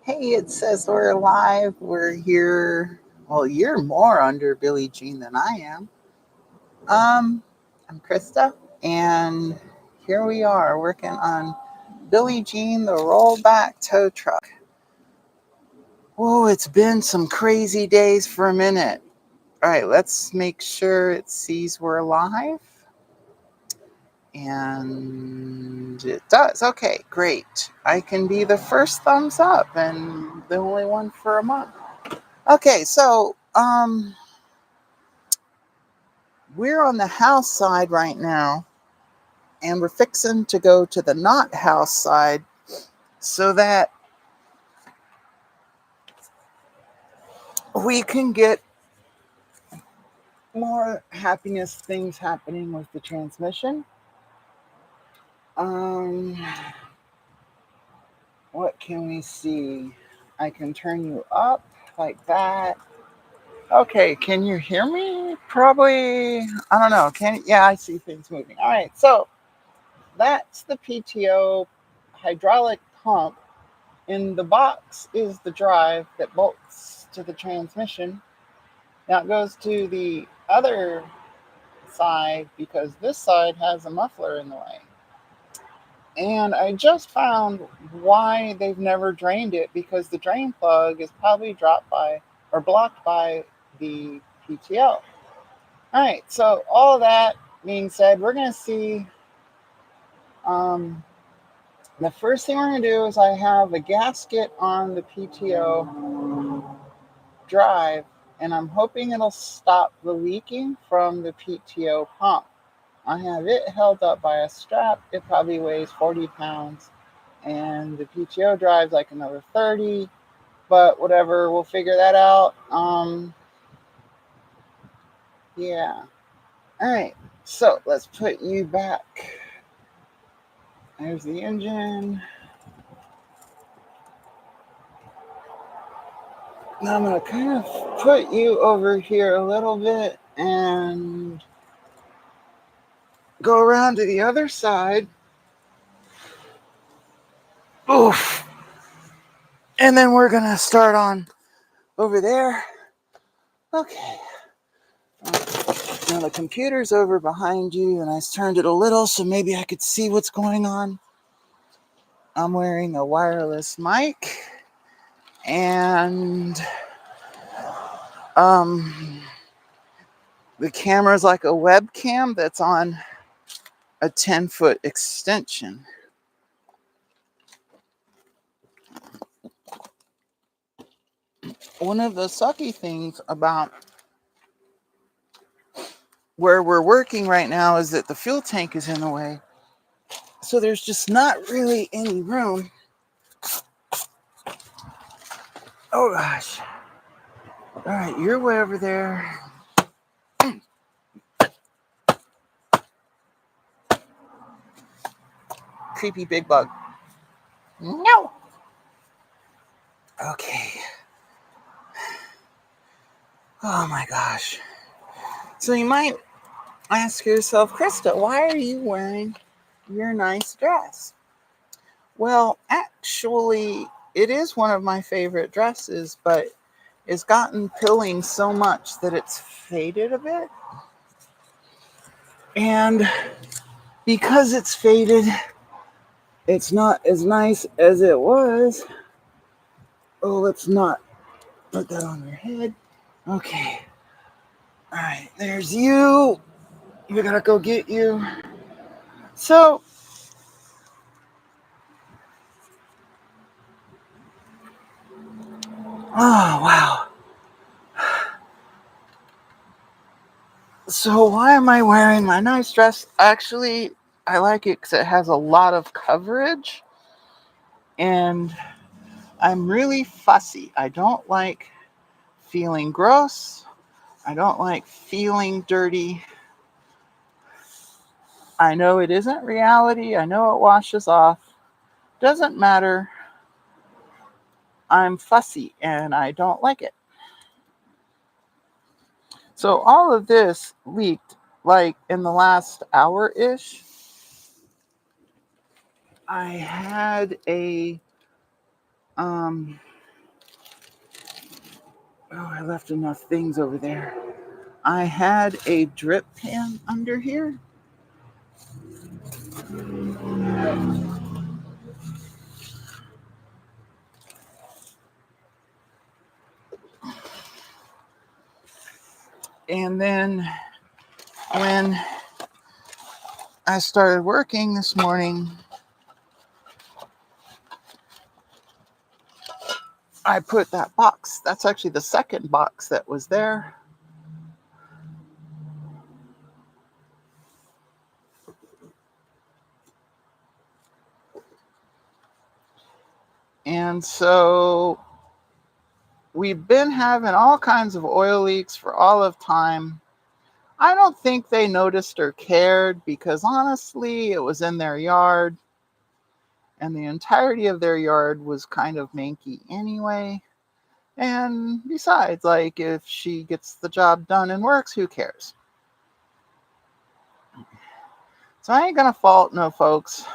Hey, it says we're live. We're here. Well, you're more under Billie Jean than I am. Um, I'm Krista, and here we are working on Billie Jean, the rollback tow truck. Oh, it's been some crazy days for a minute. All right, let's make sure it sees we're live. And it does. Okay, great. I can be the first thumbs up and the only one for a month. Okay, so we're on the house side right now, and we're fixing to go to the not house side so that we can get more happiness things happening with the transmission. Um, what can we see? I can turn you up like that. Okay, can you hear me? Probably, I don't know. Yeah, I see things moving. All right, so that's the PTO hydraulic pump. In the box is the drive that bolts to the transmission. Now it goes to the other side because this side has a muffler in the way. And I just found why they've never drained it, because the drain plug is probably dropped by or blocked by the PTO. All right, so all that being said, we're going to see. The first thing we're going to do is I have a gasket on the PTO drive, and I'm hoping it'll stop the leaking from the PTO pump. I have it held up by a strap. It probably weighs 40 pounds, and the PTO drives like another 30, but whatever, we'll figure that out. Yeah. All right, so let's put you back. There's the engine. Now I'm going to kind of put you over here a little bit and go around to the other side. Oof. And then we're going to start on over there. Okay. Now the computer's over behind you, and I turned it a little so maybe I could see what's going on. I'm wearing a wireless mic, and the camera's like a webcam that's on a 10-foot extension. One of the sucky things about where we're working right now is that the fuel tank is in the way. So there's just not really any room. Oh gosh. All right, you're way over there. Creepy big bug. No. Okay. Oh my gosh. So you might ask yourself, Krista, why are you wearing your nice dress? Well, actually, it is one of my favorite dresses, but it's gotten pilling so much that it's faded a bit. And because it's faded, it's not as nice as it was. Oh, let's not put that on your head. Okay. All right, there's you. We gotta go get you. So, oh, wow. So why am I wearing my nice dress? Actually, I like it because it has a lot of coverage, and I'm really fussy. I don't like feeling gross. I don't like feeling dirty. I know it isn't reality. I know it washes off. Doesn't matter. I'm fussy and I don't like it. So all of this leaked like in the last hour-ish. I had a Oh, I left enough things over there. I had a drip pan under here. And then when I started working this morning, I put that box. That's actually the second box that was there. And so we've been having all kinds of oil leaks for all of time. I don't think they noticed or cared because honestly, it was in their yard and the entirety of their yard was kind of manky anyway. And besides, like, if she gets the job done and works, who cares? So I ain't gonna fault no folks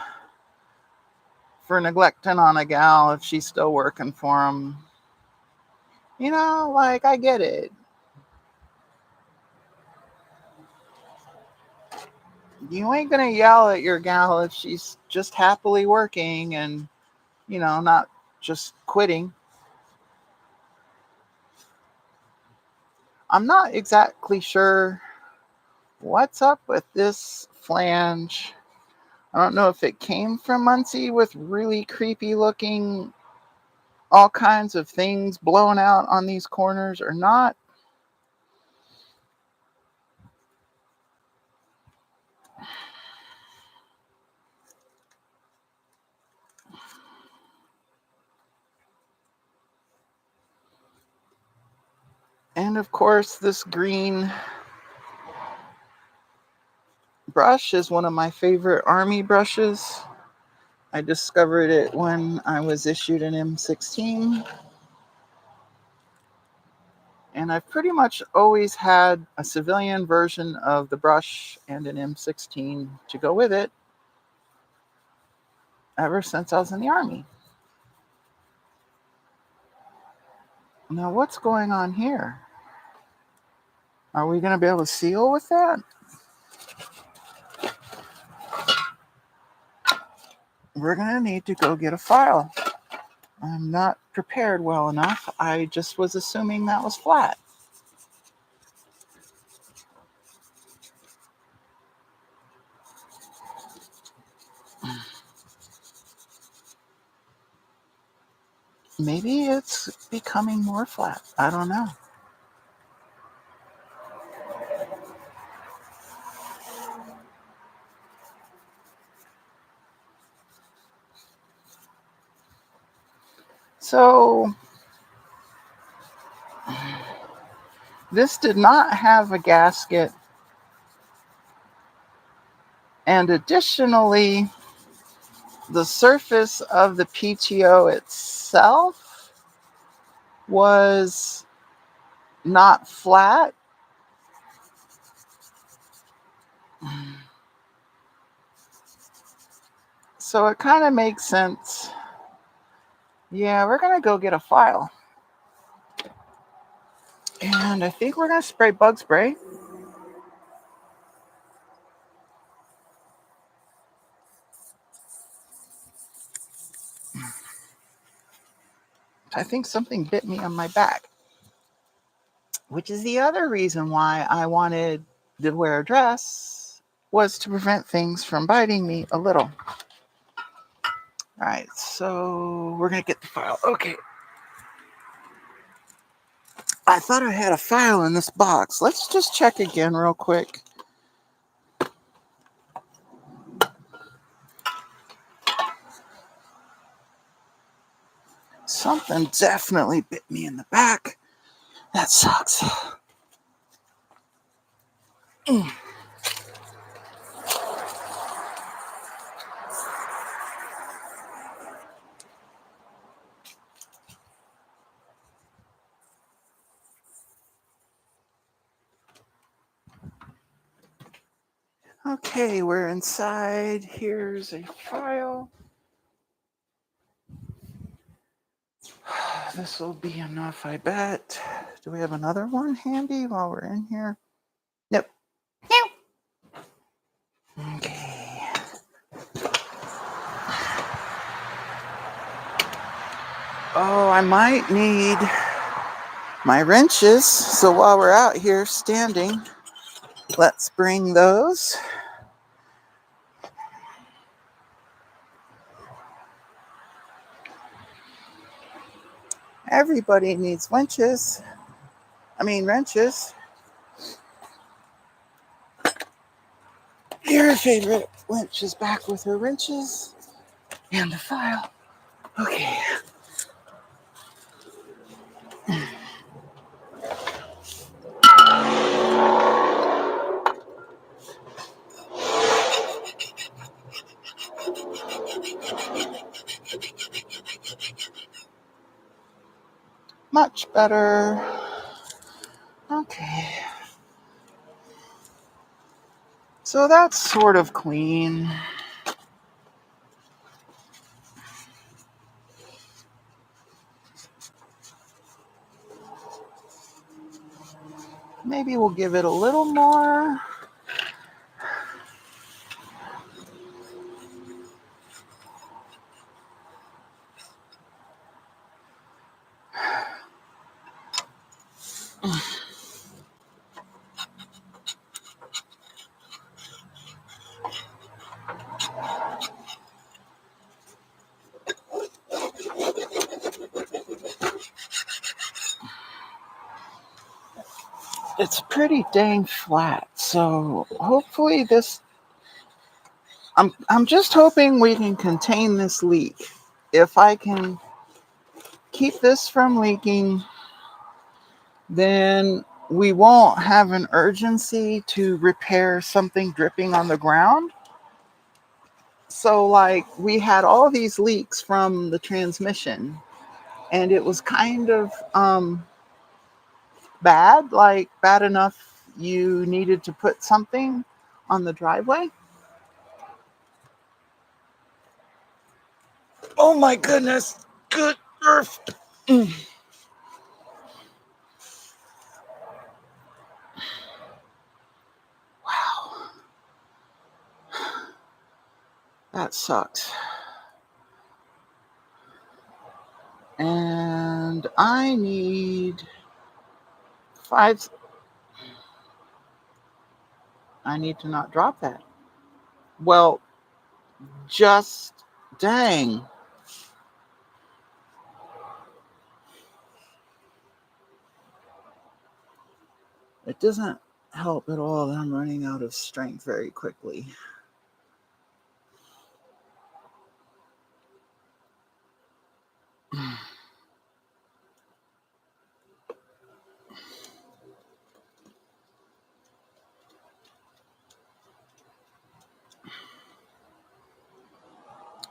for neglecting on a gal if she's still working for them. You know, like, I get it. You ain't gonna yell at your gal if she's just happily working and, not just quitting. I'm not exactly sure what's up with this flange. I don't know if it came from Muncie with really creepy looking all kinds of things blown out on these corners or not. And of course, this green brush is one of my favorite army brushes. I discovered it when I was issued an M16. And I've pretty much always had a civilian version of the brush and an M16 to go with it ever since I was in the Army. Now, what's going on here? Are we going to be able to seal with that? We're going to need to go get a file. I'm not prepared well enough. I just was assuming that was flat. Maybe it's becoming more flat. I don't know. So, this did not have a gasket. And additionally, the surface of the PTO itself was not flat. So it kind of makes sense. Yeah, we're going to go get a file. And I think we're going to spray bug spray. I think something bit me on my back, which is the other reason why I wanted to wear a dress, was to prevent things from biting me a little. All right, so we're going to get the file. Okay. I thought I had a file in this box. Let's just check again real quick. Something definitely bit me in the back. That sucks. Okay, we're inside. Here's a file. This will be enough, I bet, Do we have another one handy while we're in here? Nope. Okay. Oh, I might need my wrenches. So while we're out here standing, let's bring those. Everybody needs wrenches. Your favorite winch is back with her wrenches and the file. Okay. Much better. Okay. So that's sort of clean. Maybe we'll give it a little more. It's pretty dang flat, so hopefully this, I'm just hoping we can contain this leak. If I can keep this from leaking, then we won't have an urgency to repair something dripping on the ground. So like we had all these leaks from the transmission, and it was kind of bad enough you needed to put something on the driveway. Oh my goodness. Good earth. Wow. That sucks. And I need 5. I need to not drop that. Well, just dang. It doesn't help at all that I'm running out of strength very quickly.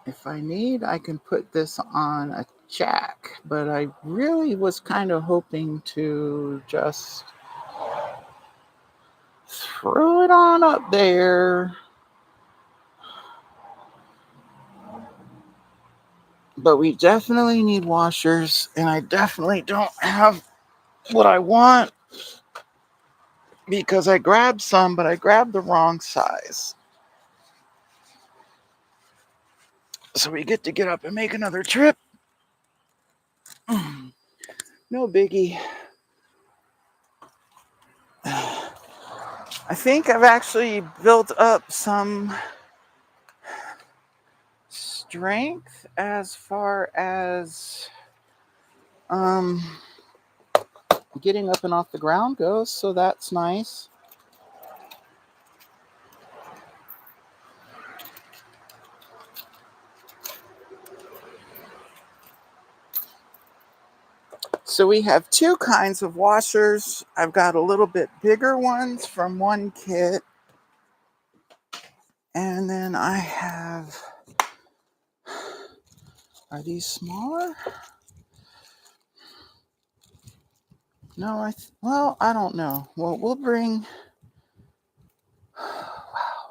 If I need, I can put this on a jack, but I really was kind of hoping to just throw it on up there. But we definitely need washers, and I definitely don't have what I want because I grabbed some, but I grabbed the wrong size. So we get to get up and make another trip. No biggie. I think I've actually built up some strength as far as getting up and off the ground goes, so that's nice. So we have 2 kinds of washers. I've got a little bit bigger ones from one kit, and then I have, are these smaller? No, well, I don't know. Well, we'll bring, wow,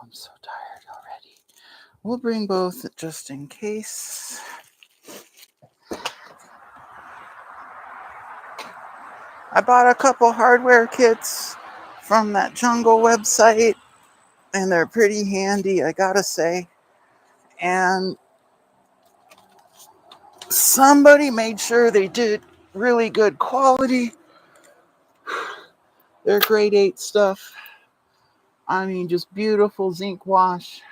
I'm so tired already. We'll bring both just in case. I bought a couple hardware kits from that Jungle website, and they're pretty handy, I gotta say. And somebody made sure they did really good quality. They're grade 8 stuff. I mean, just beautiful zinc wash.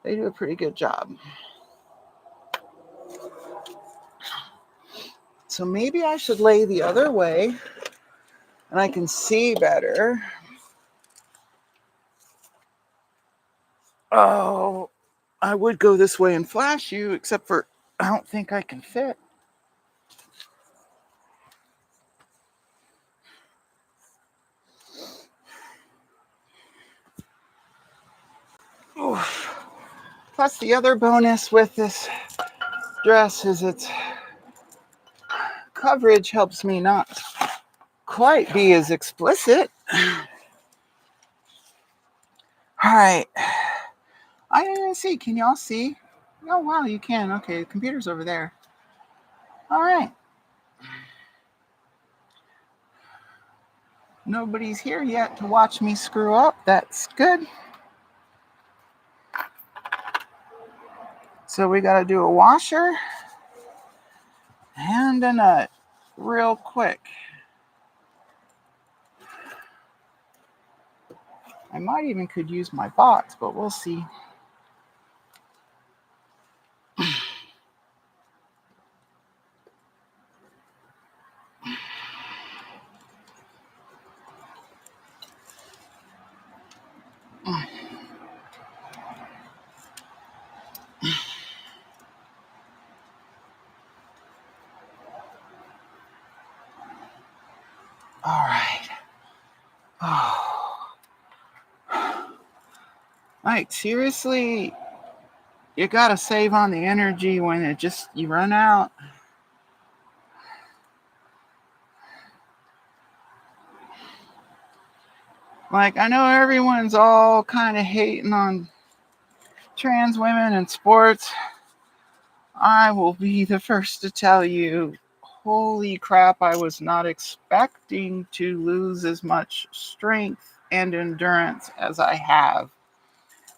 They do a pretty good job. So maybe I should lay the other way and I can see better. Oh, I would go this way and flash you, except for I don't think I can fit. Oof. Plus, the other bonus with this dress is its coverage helps me not quite be as explicit. All right. I didn't see. Can y'all see? Oh, wow, you can. Okay, the computer's over there. All right. Nobody's here yet to watch me screw up. That's good. So we got to do a washer and a nut real quick. I might even could use my box, but we'll see. All right. Oh. Like, seriously, you got to save on the energy when you run out. Like, I know everyone's all kind of hating on trans women in sports. I will be the first to tell you, holy crap, I was not expecting to lose as much strength and endurance as I have.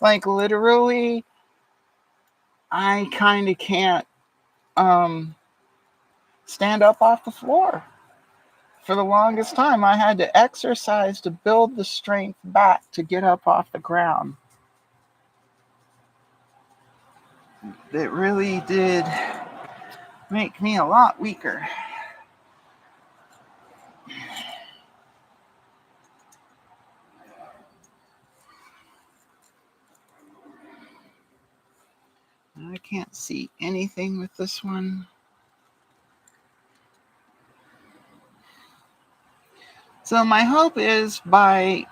Like, literally, I kind of can't stand up off the floor. For the longest time, I had to exercise to build the strength back to get up off the ground. It really did make me a lot weaker. I can't see anything with this one. So my hope is by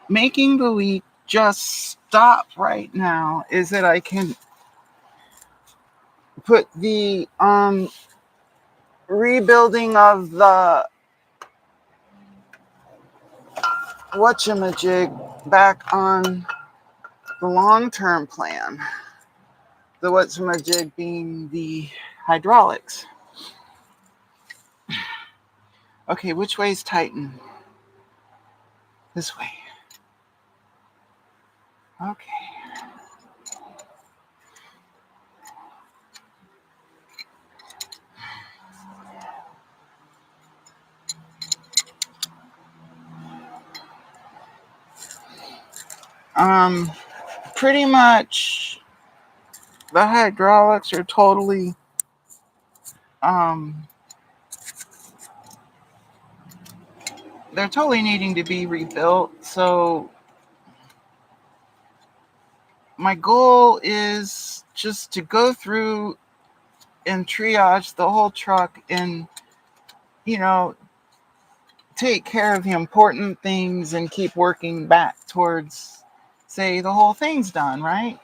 making the leak just stop right now is that I can put the rebuilding of the whatchamajig back on the long-term plan. The whatchamajig being the hydraulics. Okay, which way is Titan? This way. Okay. Pretty much the hydraulics are totally they're totally needing to be rebuilt. So my goal is just to go through and triage the whole truck and, take care of the important things and keep working back towards, say, the whole thing's done, right?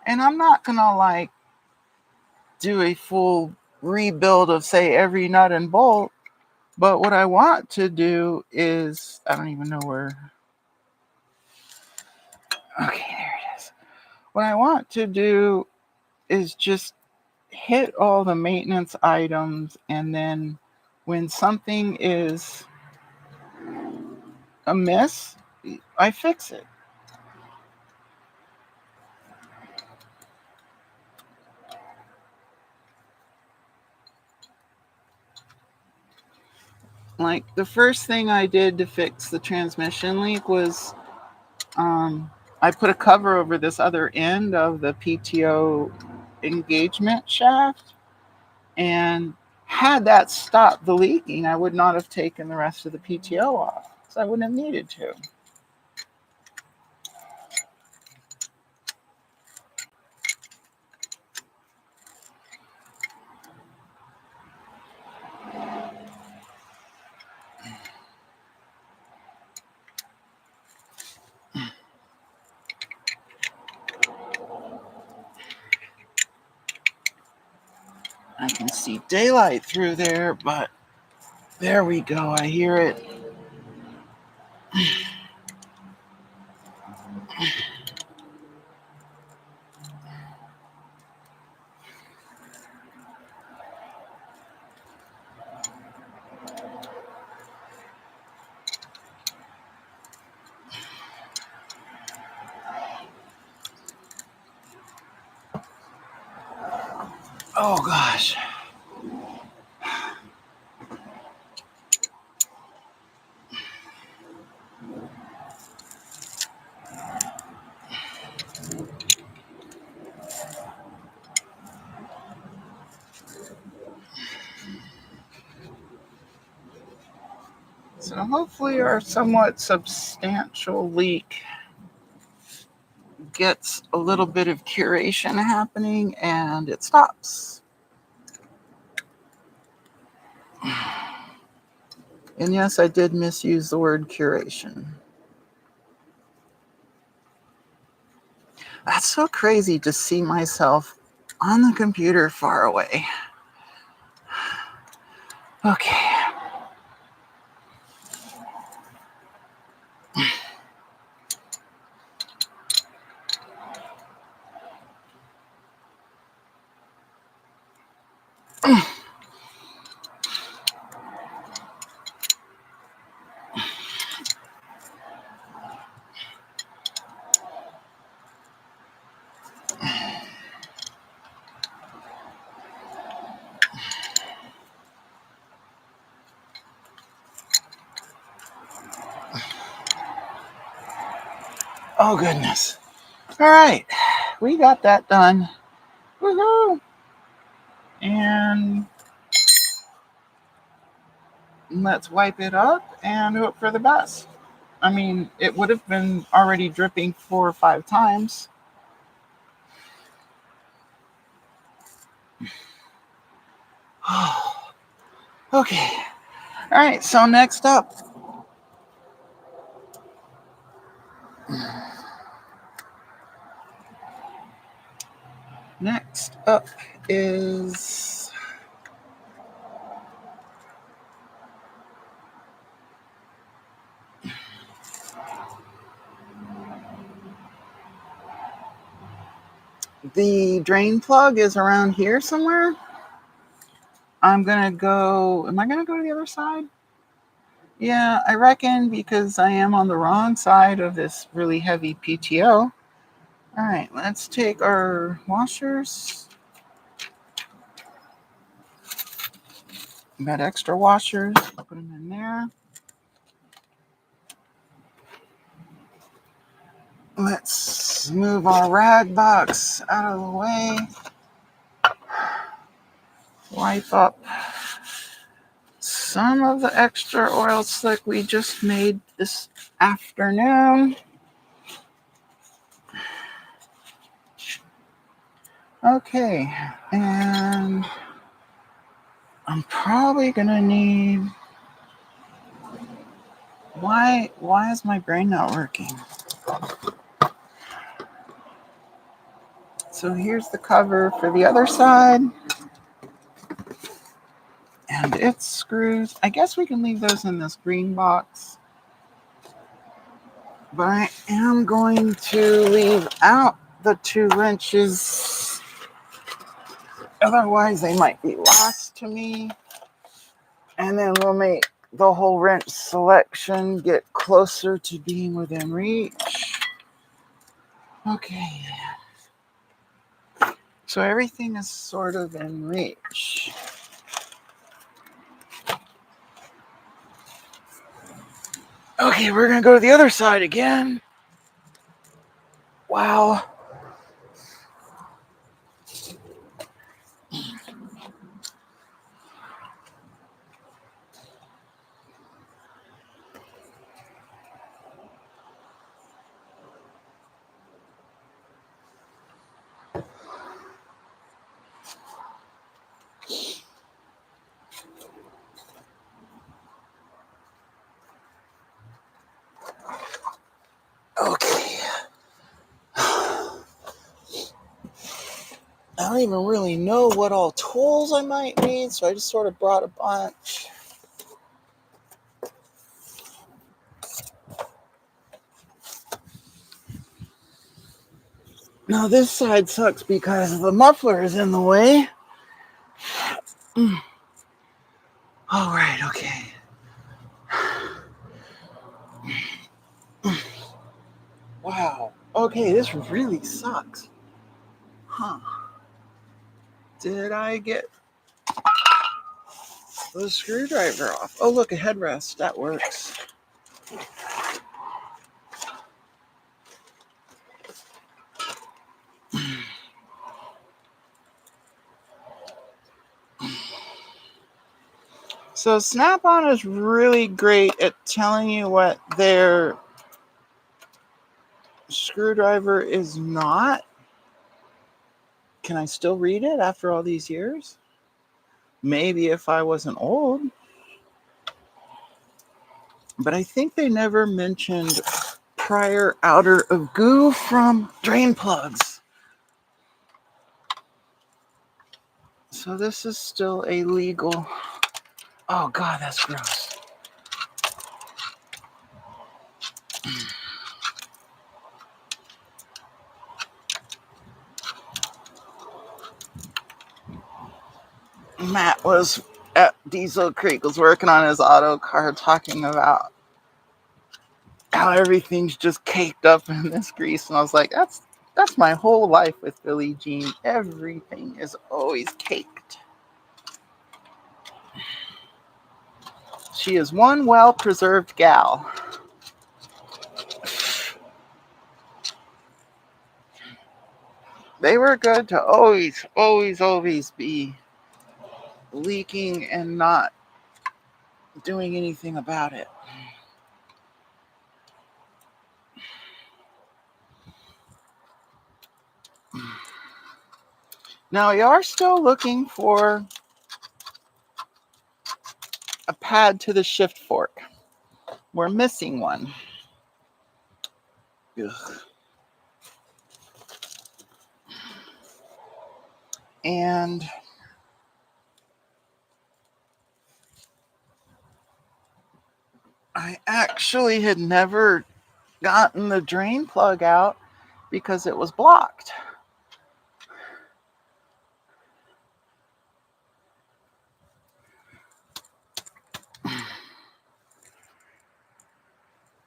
And I'm not gonna do a full rebuild of, say, every nut and bolt, but what I want to do is, I don't even know where. Okay, there it is. What I want to do is just hit all the maintenance items, and then when something is amiss, I fix it. Like the first thing I did to fix the transmission leak was I put a cover over this other end of the PTO engagement shaft, and had that stopped the leaking, I would not have taken the rest of the PTO off, so I wouldn't have needed to. I can see daylight through there, but there we go. I hear it. Oh gosh. So hopefully our somewhat substantial leak gets a little bit of curation happening and it stops. And yes, I did misuse the word curation. That's so crazy to see myself on the computer far away. Okay. Oh goodness. All right. We got that done. Woohoo! And let's wipe it up and hope for the best. I mean, it would have been already dripping 4 or 5 times. Okay. All right. So next up. Next up is the drain plug is around here somewhere. I'm going to go. Am I going to go to the other side? Yeah, I reckon, because I am on the wrong side of this really heavy PTO. All right, let's take our washers. Got extra washers. Put them in there. Let's move our rag box out of the way. Wipe up some of the extra oil slick we just made this afternoon. Okay, and I'm probably gonna need. Why is my brain not working? So here's the cover for the other side. And its screws. I guess we can leave those in this green box. But I am going to leave out the 2 wrenches Otherwise, they might be lost to me. And then we'll make the whole wrench selection get closer to being within reach. Okay. So everything is sort of in reach. Okay, we're going to go to the other side again. Wow. Okay. I don't even really know what all tools I might need, so I just sort of brought a bunch. Now this side sucks because the muffler is in the way. All right, okay. Wow. Okay, this really sucks. Huh. Did I get the screwdriver off? Oh, look, a headrest. That works. So Snap-on is really great at telling you what their screwdriver is not. Can I still read it after all these years? Maybe if I wasn't old. But I think they never mentioned prior outer of goo from drain plugs. So this is still a legal. Oh God, that's gross. Matt was at Diesel Creek, was working on his auto car, talking about how everything's just caked up in this grease, and I was like, that's my whole life with Billie Jean. Everything is always caked. She is one well-preserved gal. They were good to always be leaking and not doing anything about it. Now, you are still looking for a pad to the shift fork. We're missing one. Ugh. And I actually had never gotten the drain plug out because it was blocked.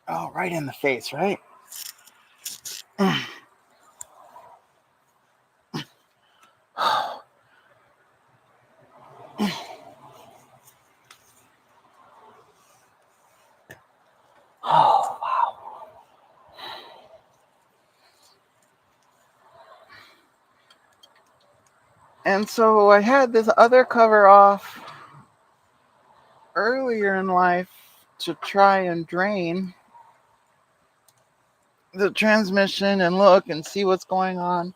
Oh, right in the face, right? Oh, wow. And so I had this other cover off earlier in life to try and drain the transmission and look and see what's going on.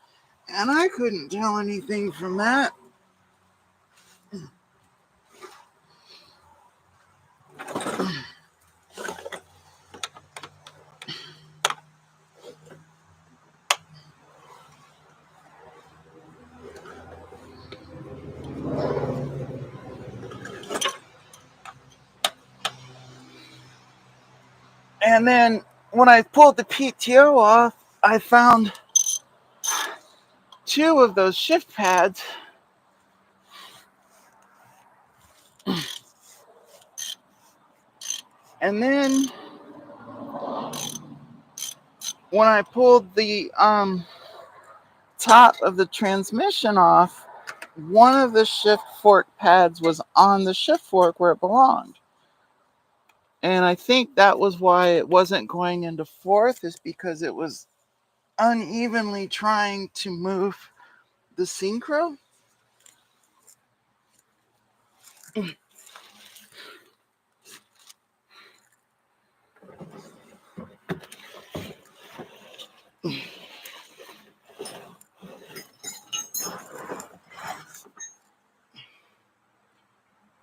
And I couldn't tell anything from that. And then when I pulled the PTO off, I found two of those shift pads And then when I pulled the top of the transmission off, one of the shift fork pads was on the shift fork where it belonged. And I think that was why it wasn't going into fourth, is because it was unevenly trying to move the synchro.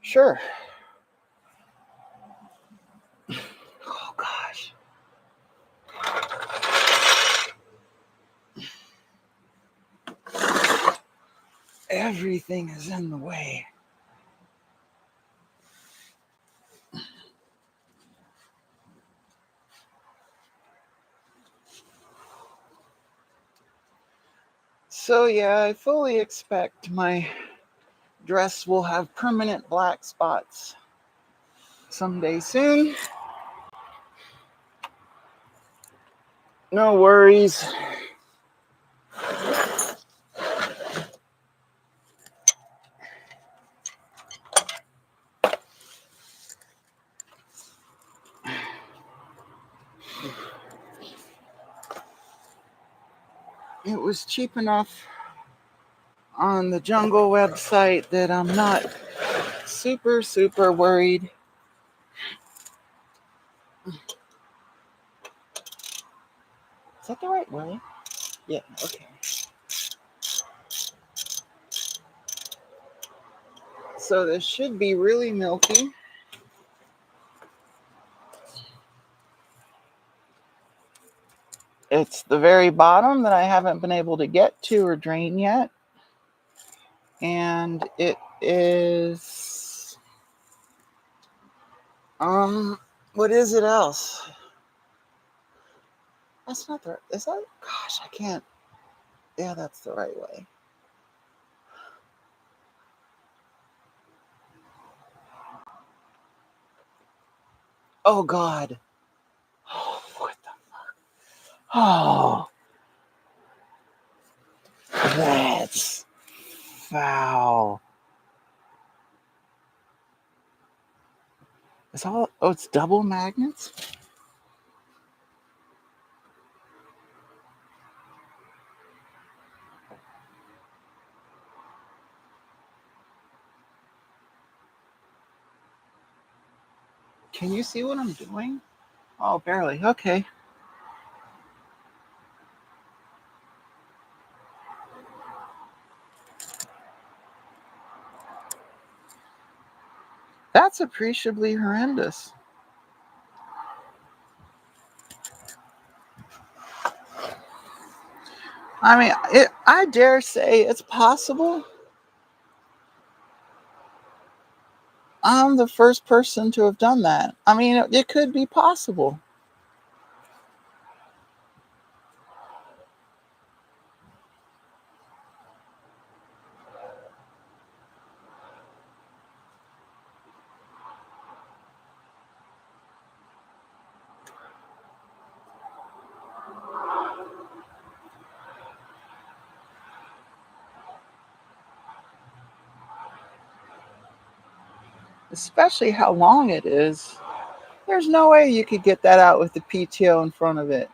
Sure. Oh gosh. Everything is in the way. So yeah, I fully expect my dress will have permanent black spots someday soon. No worries. It was cheap enough on the Jungle website that I'm not super worried. Is that the right way? Yeah, okay. So this should be really milky. It's the very bottom that I haven't been able to get to or drain yet. And it is, what is it else? That's not the, is that, gosh, I can't, yeah, that's the right way. Oh, God. Oh, what the fuck? Oh, that's foul. It's all, oh, it's double magnets? Can you see what I'm doing? Oh, barely. Okay. That's appreciably horrendous. I mean, I dare say it's possible. I'm the first person to have done that. I mean, it could be possible. Especially how long it is. There's no way you could get that out with the PTO in front of it.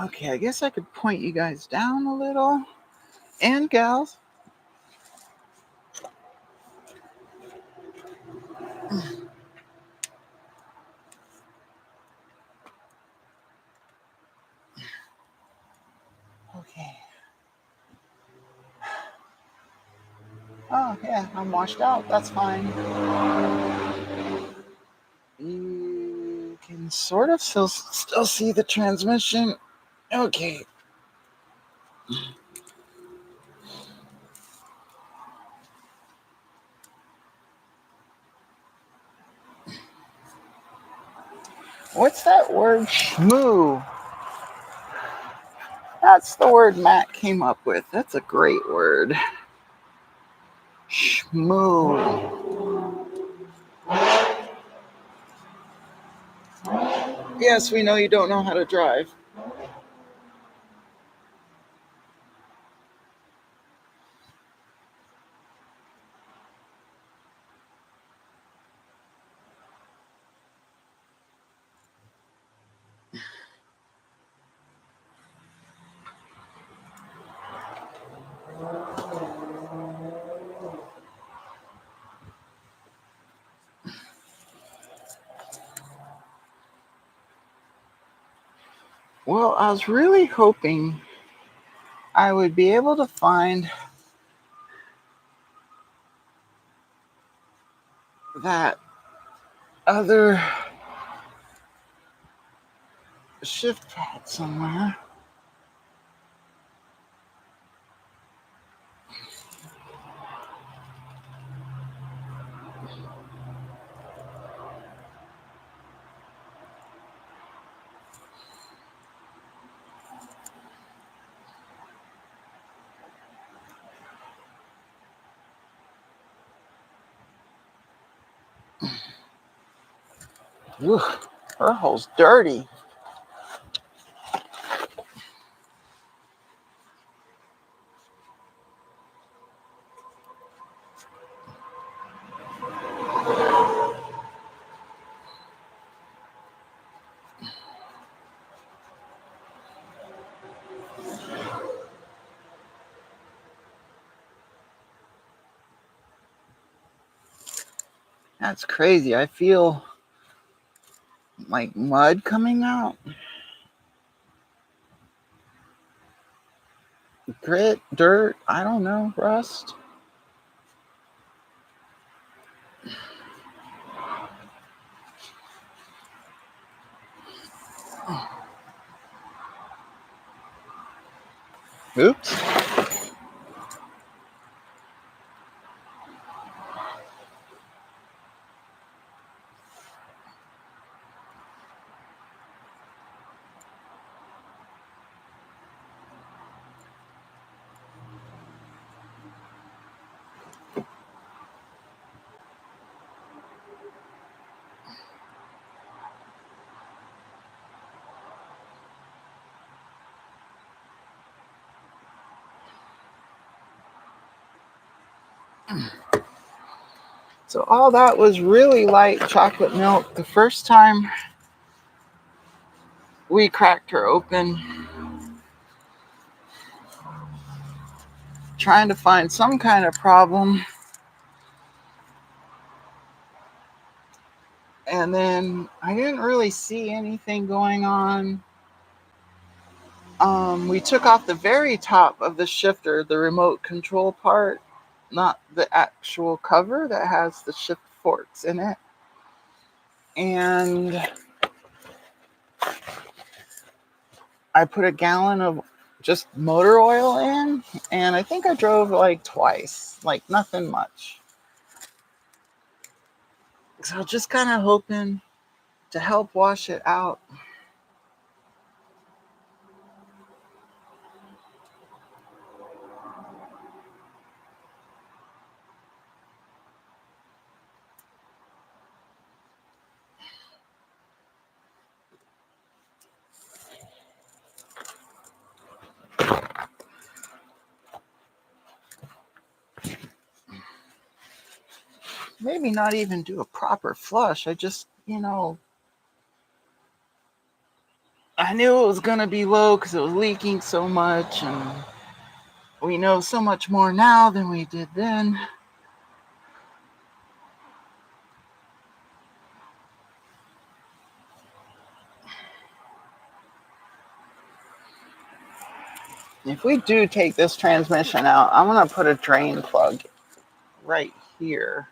Okay, I guess I could point you guys down a little. And gals. Okay. Oh, yeah, I'm washed out. That's fine. You can sort of still see the transmission. Okay. What's that word? Shmoo. That's the word Matt came up with. That's a great word. Shmoo. Yes, we know you don't know how to drive. Well, I was really hoping I would be able to find that other shift pad somewhere. Ugh, her hole's dirty. That's crazy. I feel like mud coming out. Grit, dirt, I don't know, rust. Oops. So all that was really light chocolate milk. The first time we cracked her open, trying to find some kind of problem. And then I didn't really see anything going on. We took off the very top of the shifter, the remote control part, not the actual cover that has the shift forks in it. And I put a gallon of just motor oil in, and I think I drove like twice, like nothing much. So just kind of hoping to help wash it out. Maybe not even do a proper flush. I just, I knew it was going to be low because it was leaking so much, and we know so much more now than we did then. If we do take this transmission out, I'm going to put a drain plug right here.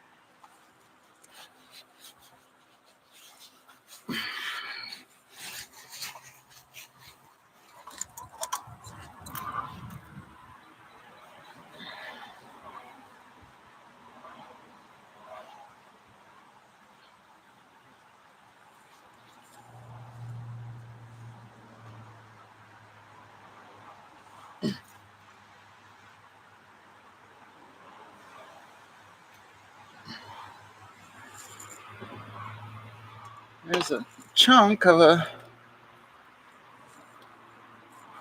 There's a chunk of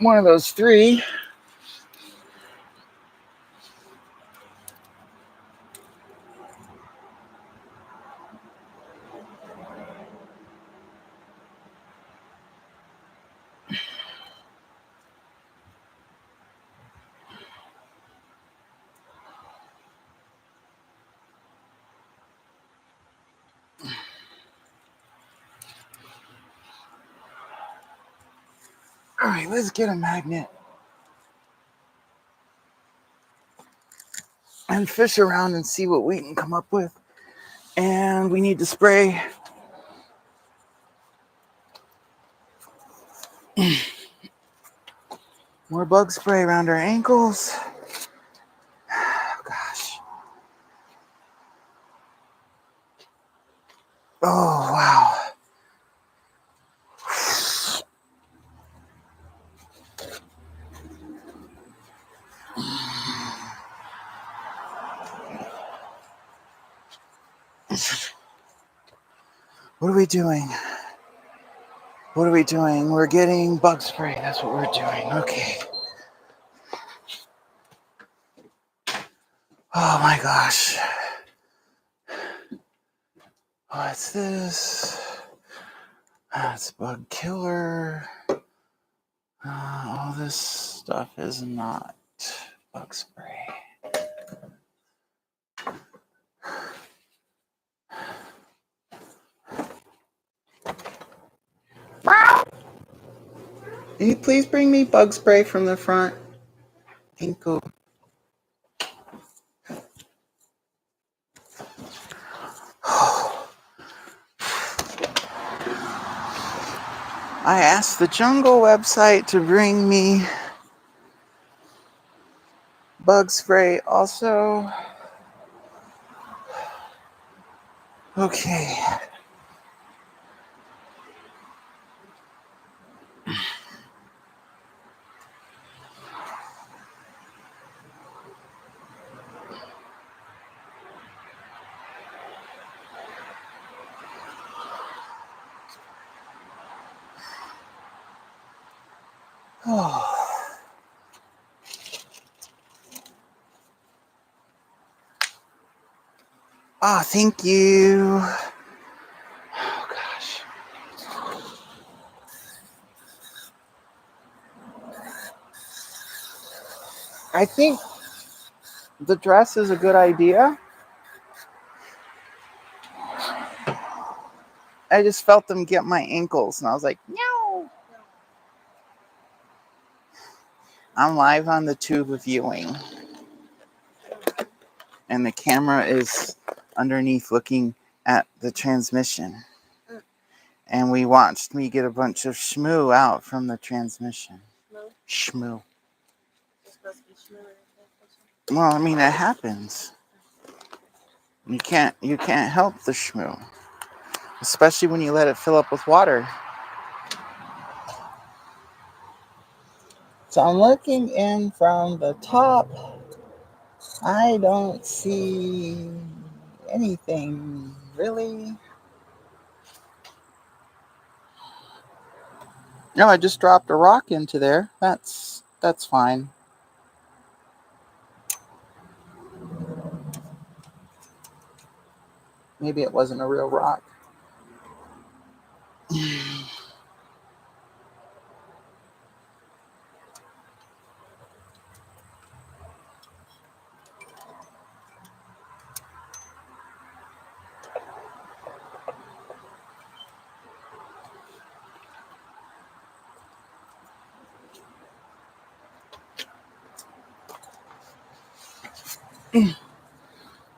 one of those three. All right, let's get a magnet and fish around and see what we can come up with. And we need to spray more bug spray around our ankles. Oh, gosh. Oh, wow. What are we doing? What are we doing? We're getting bug spray. That's what we're doing. Okay. Oh my gosh. What's this? That's bug killer. All this stuff is not bug spray. Can you please bring me bug spray from the front? Thank you. I asked the Jungle website to bring me bug spray also. Okay. Oh. Ah, thank you. Oh, gosh. I think the dress is a good idea. I just felt them get my ankles, and I was like, no. I'm live on the tube viewing, and the camera is underneath looking at the transmission. And we watched me get a bunch of shmoo out from the transmission. Shmoo. Well, I mean, it happens. You can't help the shmoo, especially when you let it fill up with water. So I'm looking in from the top. I don't see anything really. No, I just dropped a rock into there. That's fine. Maybe it wasn't a real rock.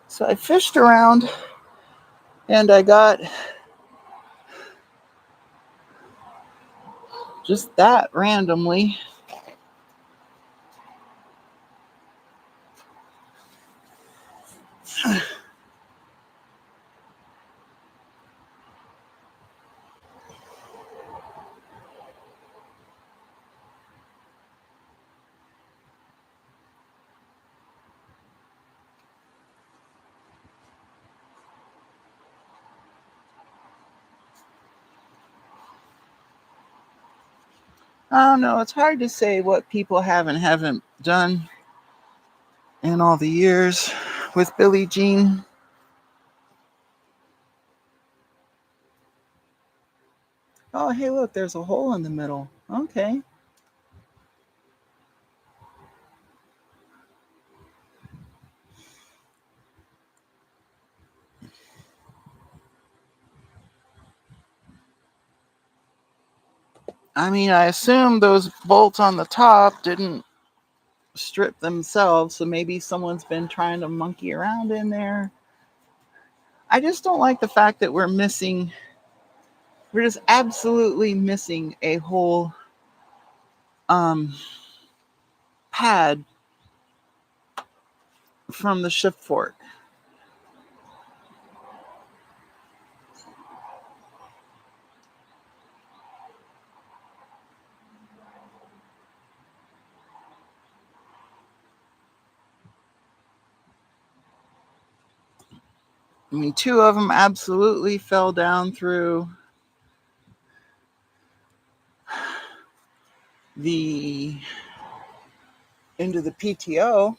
So I fished around and I got just that randomly. I don't know. It's hard to say what people have and haven't done in all the years with Billie Jean. Oh, hey, look, there's a hole in the middle. Okay. I mean, I assume those bolts on the top didn't strip themselves, so maybe someone's been trying to monkey around in there. I just don't like the fact that we're just absolutely missing a whole um, pad from the shift fork. I mean, two of them absolutely fell down through the into the PTO.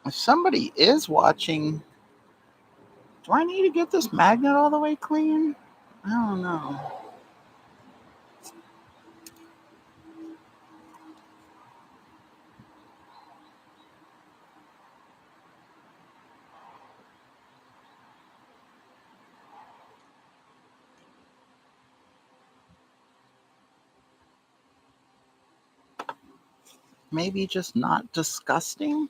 If somebody is watching, do I need to get this magnet all the way clean? I don't know. Maybe just not disgusting.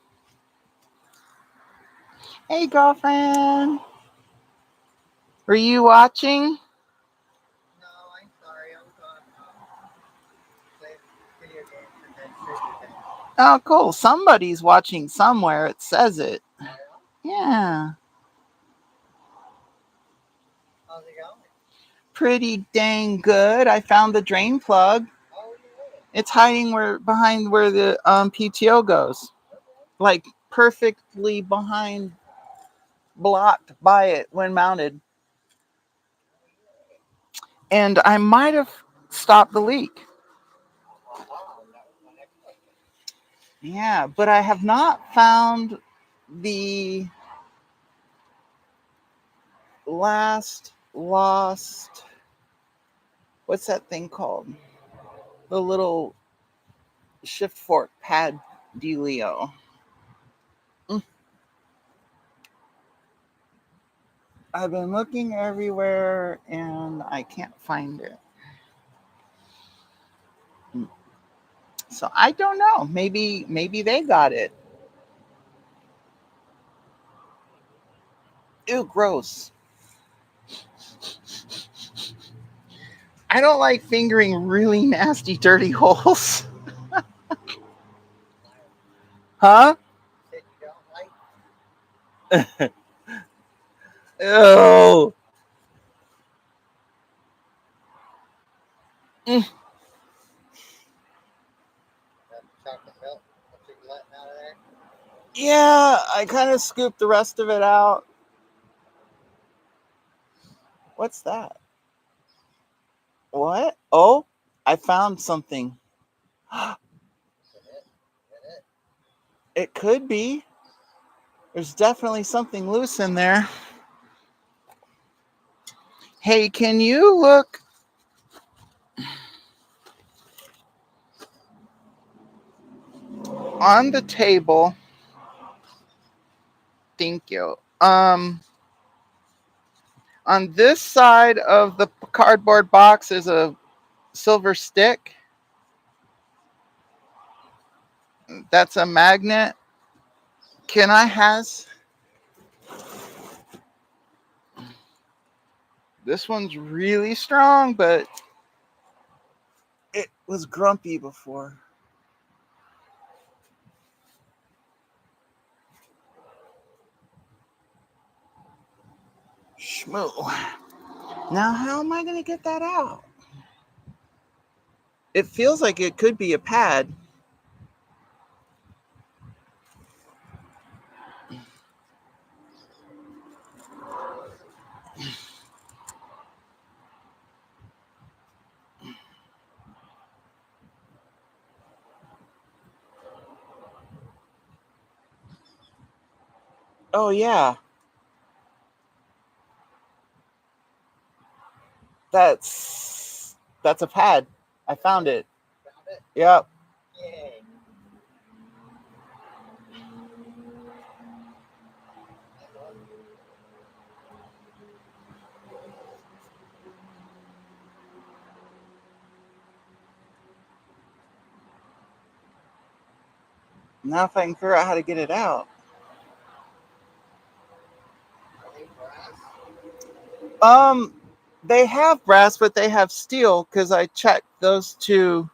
Hey, girlfriend. Were you watching? Oh, cool. Somebody's watching somewhere. It says it. Yeah. Pretty dang good. I found the drain plug. It's hiding behind where the PTO goes. Like perfectly behind, blocked by it when mounted. And I might have stopped the leak. Yeah, but I have not found the lost, what's that thing called? The little shift fork pad dealio. Mm. I've been looking everywhere and I can't find it. Mm. So I don't know. Maybe they got it. Ew, gross. I don't like fingering really nasty, dirty holes. Huh? Ew. Mm. Yeah, I kind of scooped the rest of it out. What's that? What? Oh, I found something. It could be. There's definitely something loose in there. Hey, can you look on the table? Thank you. On this side of the cardboard box is a silver stick. That's a magnet. Can I has this one's really strong, but it was grumpy before. Shmoo. Now, how am I going to get that out? It feels like it could be a pad. Oh, yeah. That's a pad. I found it. Yep. Now if I can figure out how to get it out. Um, they have brass, but they have steel because I checked those two,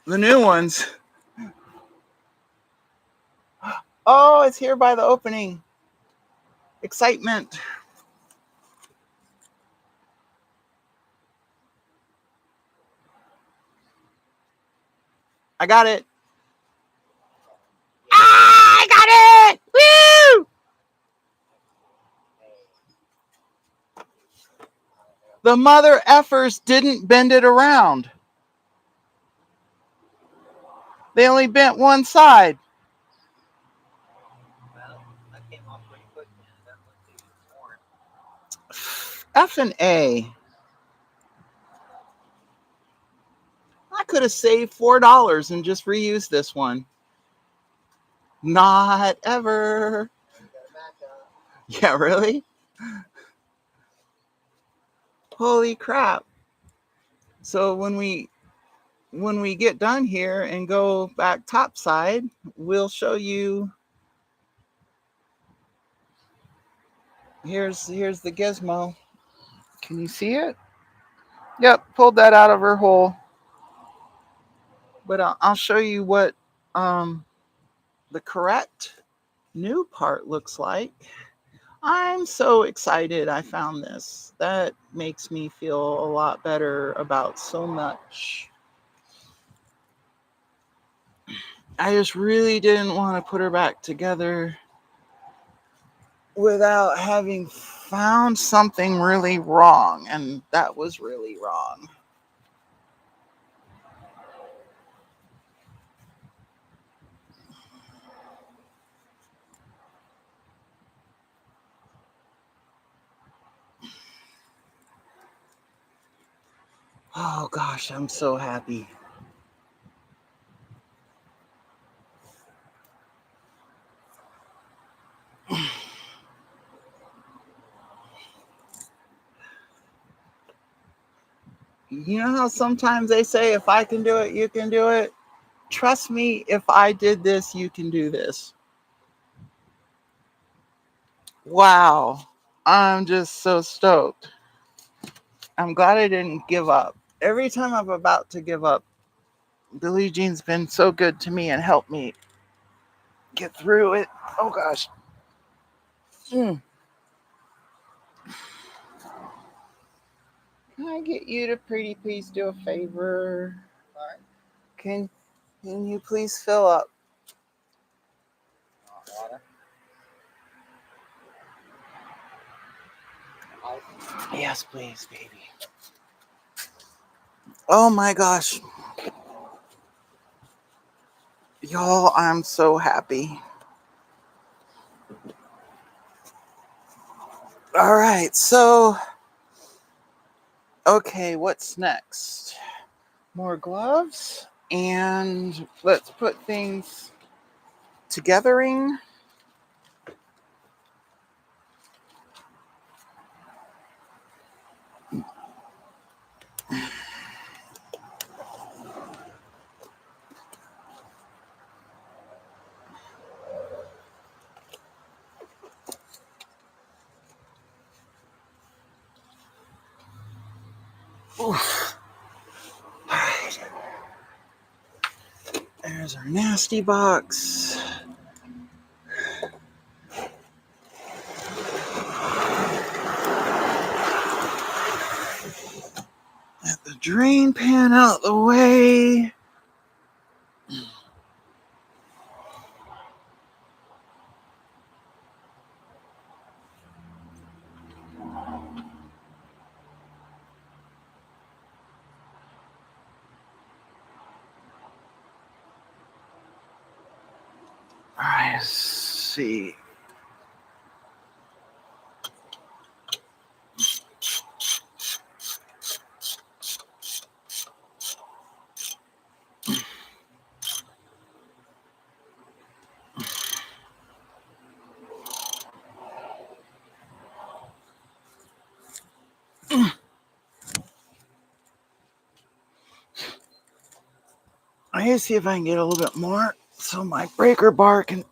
the new ones. Oh, it's here by the opening. Excitement. I got it. Ah, I got it! Woo! The mother effers didn't bend it around. They only bent one side. F and A. I could have saved $4 and just reused this one. Not ever. Yeah, really? Holy crap. So when we get done here and go back topside, we'll show you. Here's the gizmo. Can you see it? Yep, pulled that out of her hole. But I'll show you what the correct new part looks like. I'm so excited I found this. That makes me feel a lot better about so much. I just really didn't want to put her back together without having found something really wrong, and that was really wrong. Oh gosh, I'm so happy. You know how sometimes they say, if I can do it, you can do it? Trust me, if I did this, you can do this. Wow. I'm just so stoked. I'm glad I didn't give up. Every time I'm about to give up, Billie Jean's been so good to me and helped me get through it. Oh gosh. Mm. Can I get you to pretty please do a favor? Can can you please fill up? Yes, please, baby. Oh my gosh. Y'all, I'm so happy. All right, so okay, what's next? More gloves, and let's put things togethering. Oof. All right. There's our nasty box. Get the drain pan out the way. All right, let's see. I need to see if I can get a little bit more so my breaker bar can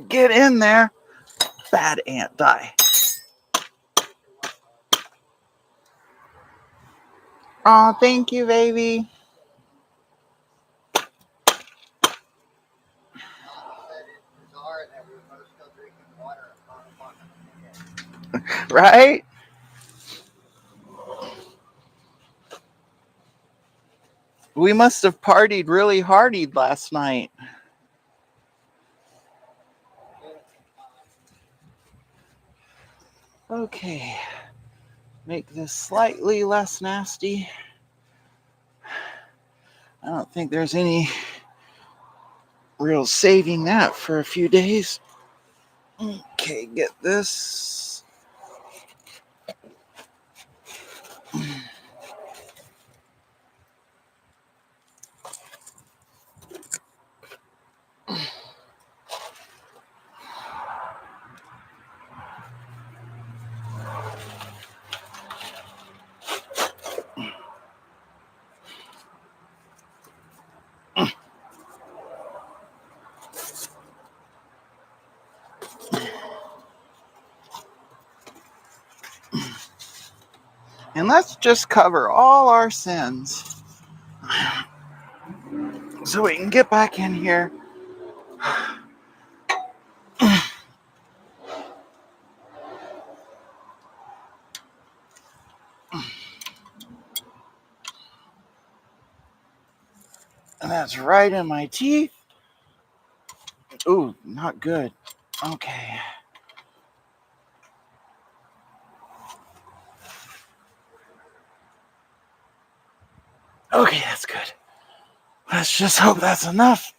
get in there. Bad ant die. Oh, thank you, baby. Right? We must have partied really hardy last night. Okay. Make this slightly less nasty. I don't think there's any real saving that for a few days. Okay, get this. And let's just cover all our sins so we can get back in here. And that's right in my teeth. Ooh, not good. Okay. Okay, that's good. Let's just hope that's enough.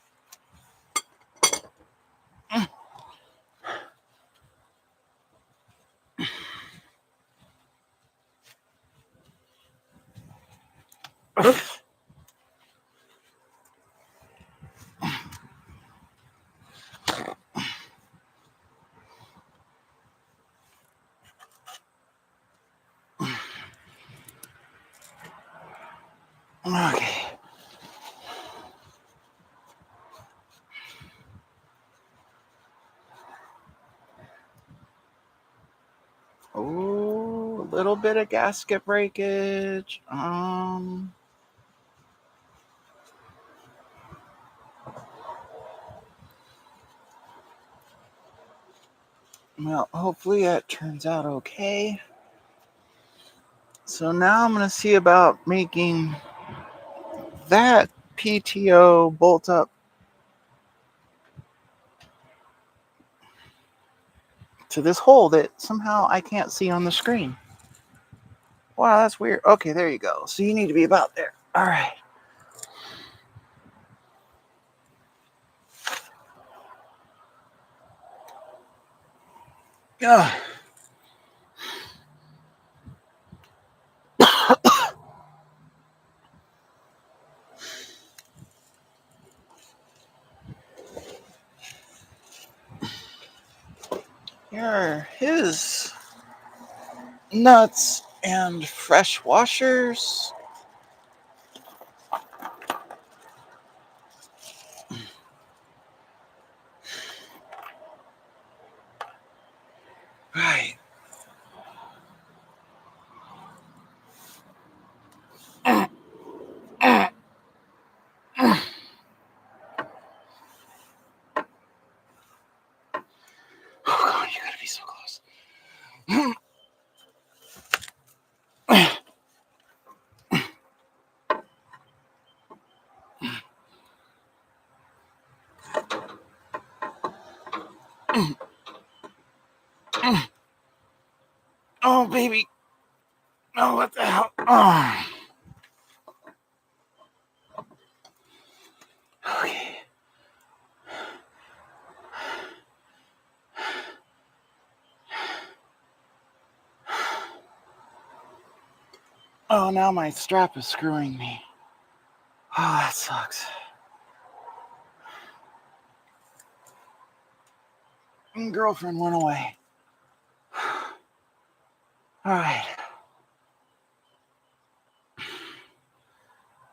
Okay. Oh, a little bit of gasket breakage. Well, hopefully that turns out okay. So now I'm going to see about making that PTO bolt up to this hole that somehow I can't see on the screen. Wow, that's weird. Okay, there you go. So you need to be about there. All right. Ugh. Here are his nuts and fresh washers. Right. baby. Oh, what the hell? Oh. Okay. Oh, now my strap is screwing me. Oh, that sucks. Girlfriend went away. All right.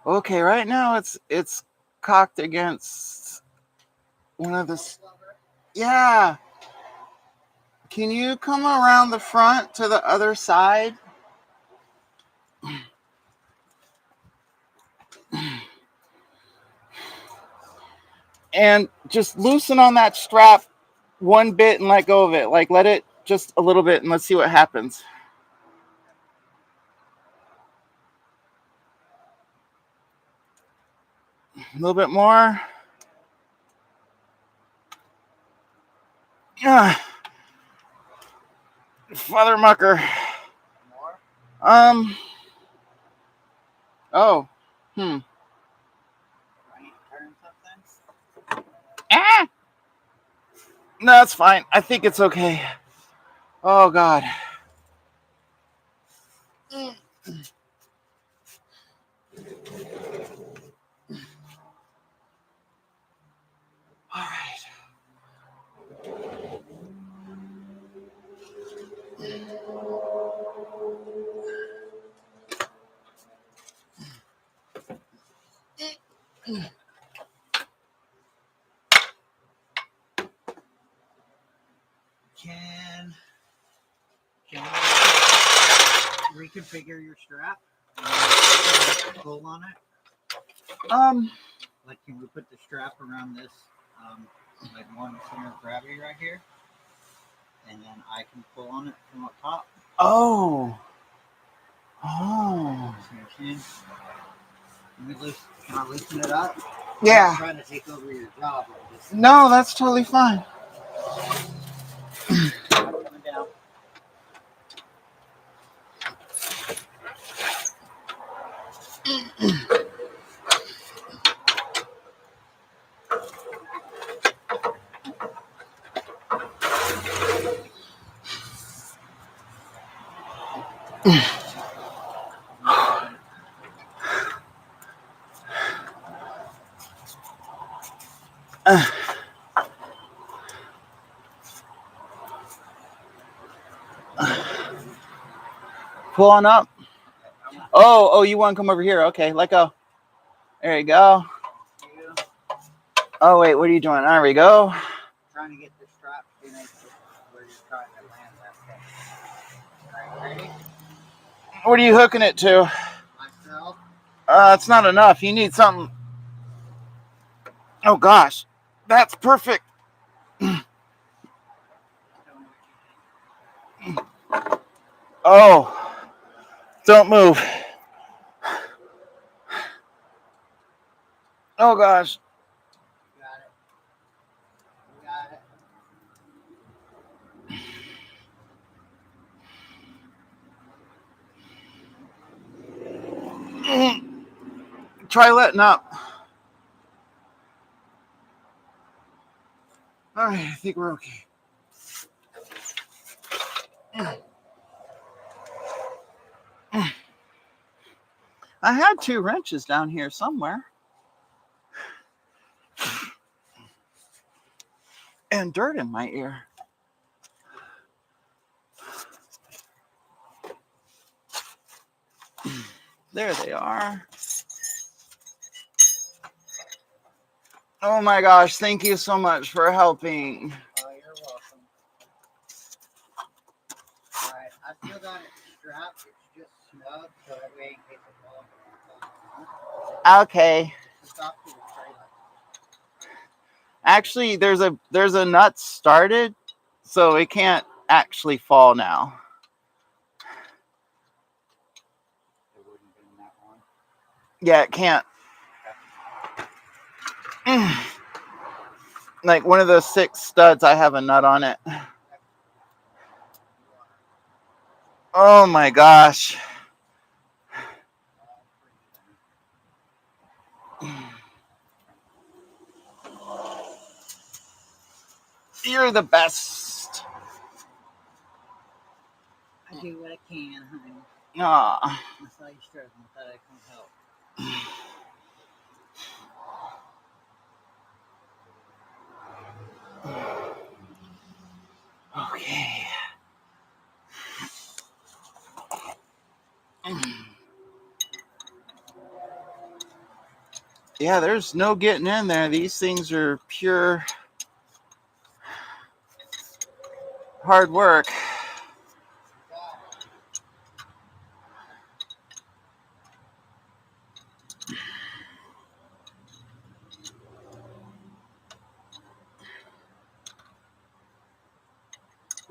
Okay, right now it's cocked against one of the. Yeah. Can you come around the front to the other side? And just loosen on that strap one bit and let go of it. Like, let it just a little bit and let's see what happens. A little bit more. Father Mucker. More? Oh. I need to turn something? Ah! No, that's fine. I think it's okay. Oh, God. All right. Can you reconfigure your strap? Pull on it? Like, can we put the strap around this, like one center of gravity right here? And then I can pull on it from up top. Oh. Oh. Can I loosen it up? Yeah. I'm trying to take over your job. No, that's totally fine. Coming down. Pull on up. Oh, you want to come over here? Okay, let go. There you go. Oh, wait, what are you doing? There we go. Trying to get the strap in where you're trying to land that thing. All right, ready? What are you hooking it to? Myself. It's not enough. You need something. Oh, gosh. That's perfect. Oh, don't move. Oh, gosh. You got it. Try letting up. All right, I think we're okay. I had 2 wrenches down here somewhere. And dirt in my ear. There they are. Oh my gosh, thank you so much for helping. Oh, you're welcome. Alright, I still got it strapped. It's just snug, so that way in case it falls. Okay. Stop to the trailer. Actually, there's a nut started, so it can't actually fall now. It wouldn't be in that one. Yeah, it can't. Like one of those 6 studs, I have a nut on it. Oh my gosh. You're the best. I do what I can, honey. Ah. That's all you stress. I thought I couldn't help. Okay. Yeah, there's no getting in there. These things are pure hard work.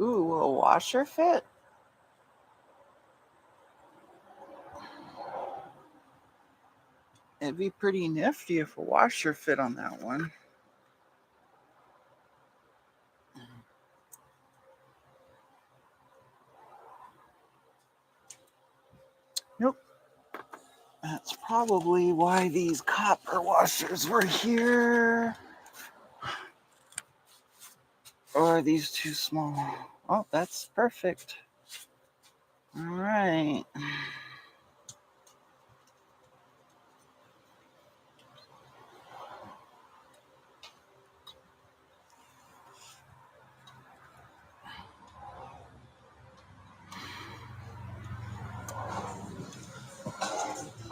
Ooh, will a washer fit? It'd be pretty nifty if a washer fit on that one. Nope. That's probably why these copper washers were here. Or are these too small? Oh, that's perfect. All right.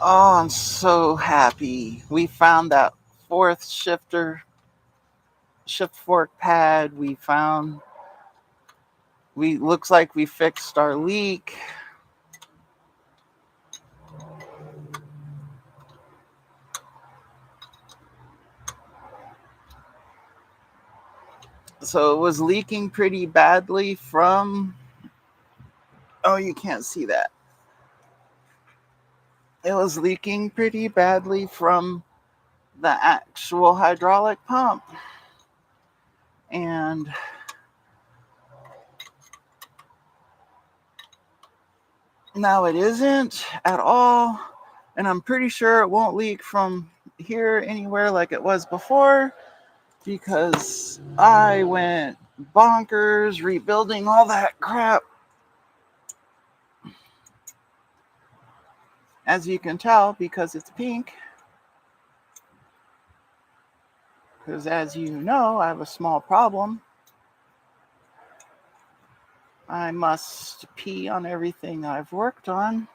Oh, I'm so happy. We found that fourth shift fork pad. We looks like we fixed our leak. So it was leaking pretty badly from, oh, you can't see that. It was leaking pretty badly from the actual hydraulic pump. And now it isn't at all. And I'm pretty sure it won't leak from here anywhere like it was before, because I went bonkers rebuilding all that crap. As you can tell, because it's pink. Because as you know, I have a small problem. I must pee on everything I've worked on.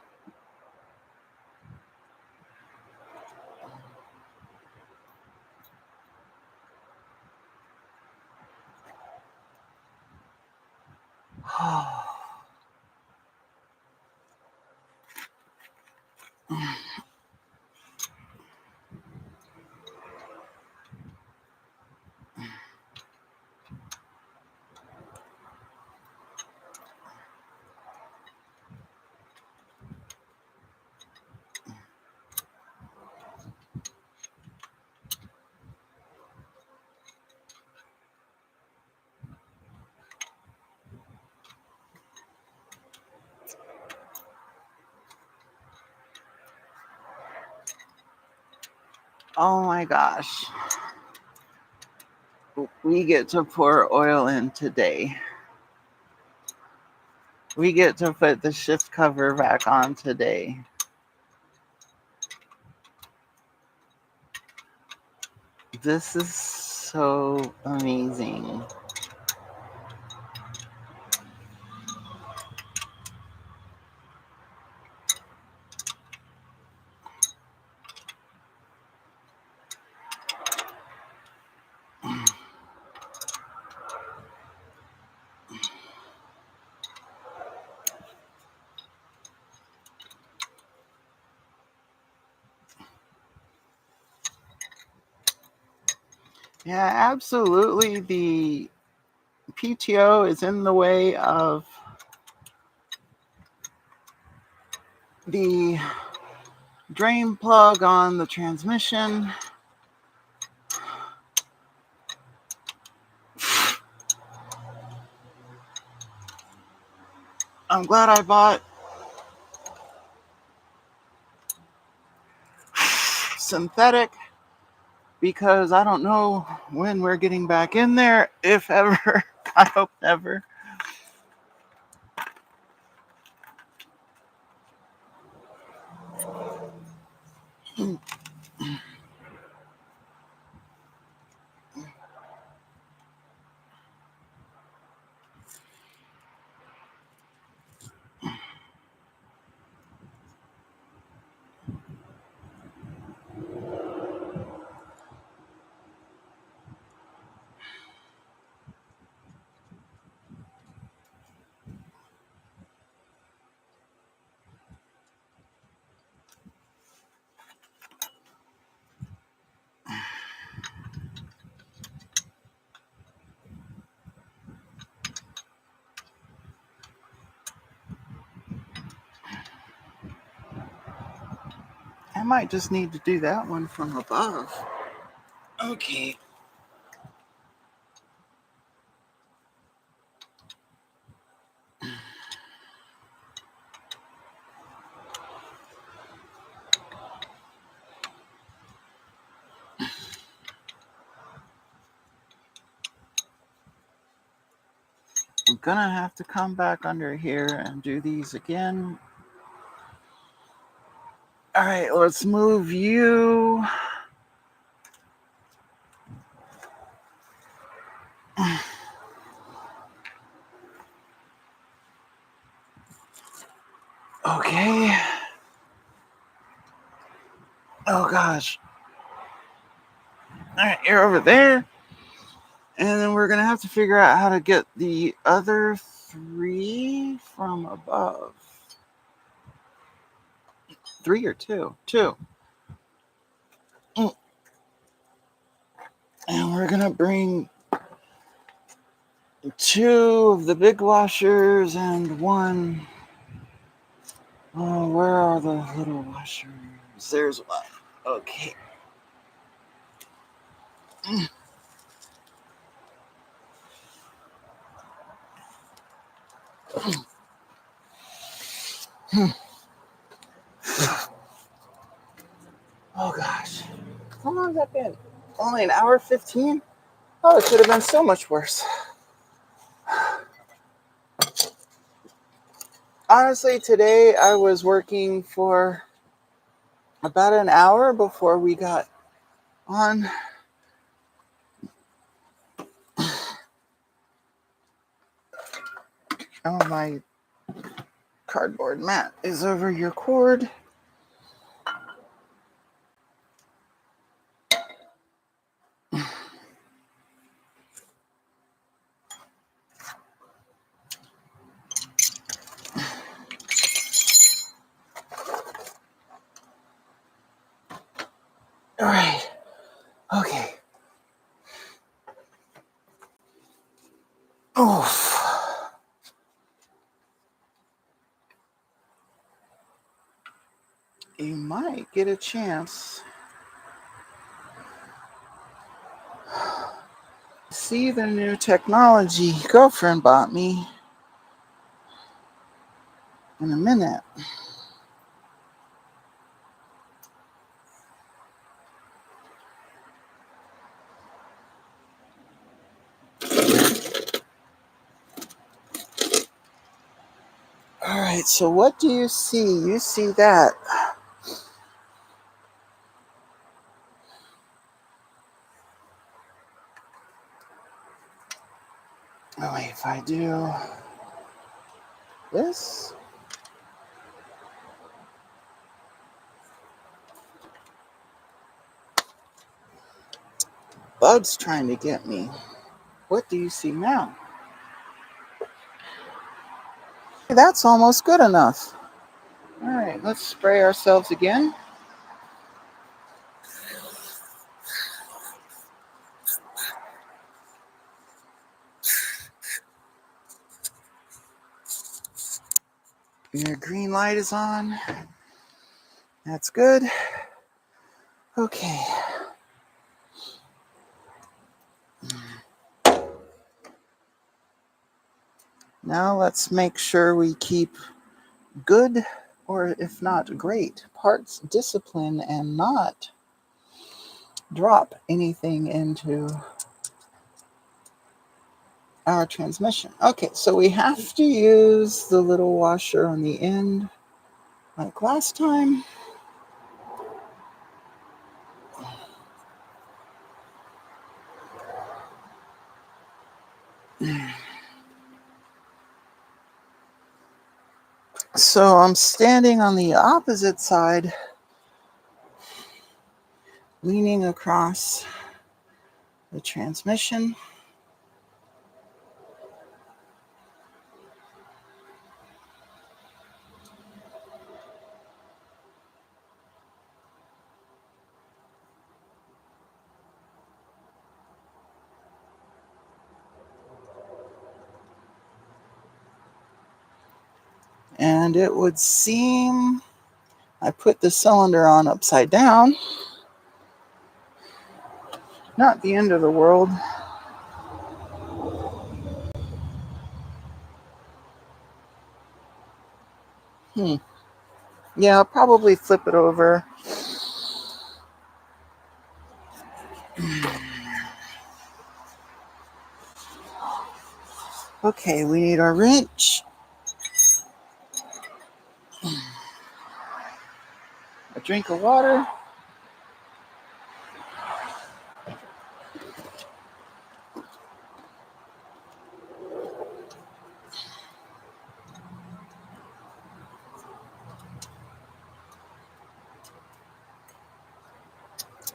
Oh my gosh. We get to pour oil in today. We get to put the shift cover back on today. This is so amazing. Yeah, absolutely. The PTO is in the way of the drain plug on the transmission. I'm glad I bought synthetic because I don't know when we're getting back in there, if ever. I hope never. I might just need to do that one from above. Okay. I'm gonna have to come back under here and do these again. All right, let's move you. Okay. Oh gosh. All right, you're over there. And then we're gonna have to figure out how to get the other 3 from above. 3 or 2? 2. And we're gonna bring 2 of the big washers and 1. Oh, where are the little washers? There's 1. Okay. Oh gosh. How long has that been? Only an hour 15? Oh, it could have been so much worse. Honestly, today I was working for about an hour before we got on. Oh, my cardboard mat is over your cord. All right. Okay. Oh. You might get a chance. See the new technology girlfriend bought me in a minute. All right, so what do you see? You see that. Oh, wait, if I do this. Bug's trying to get me. What do you see now? That's almost good enough. All right, let's spray ourselves again. Your green light is on. That's good. Okay. Now let's make sure we keep good, or if not great, parts discipline and not drop anything into our transmission. Okay, so we have to use the little washer on the end like last time. So I'm standing on the opposite side, leaning across the transmission. And it would seem I put the cylinder on upside down. Not the end of the world. Yeah, I'll probably flip it over. Okay, we need our wrench, a drink of water.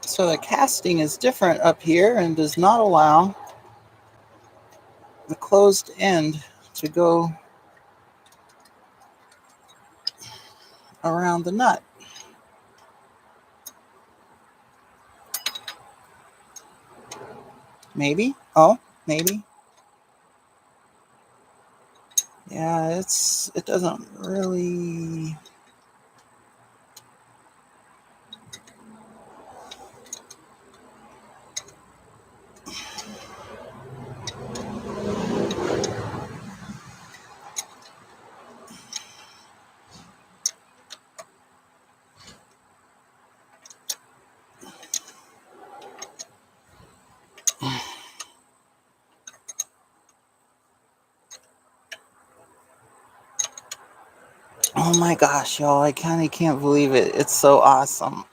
So the casting is different up here and does not allow the closed end to go around the nut. Maybe. Oh, maybe. Yeah, it doesn't really. Oh my gosh, y'all, I kind of can't believe it. It's so awesome.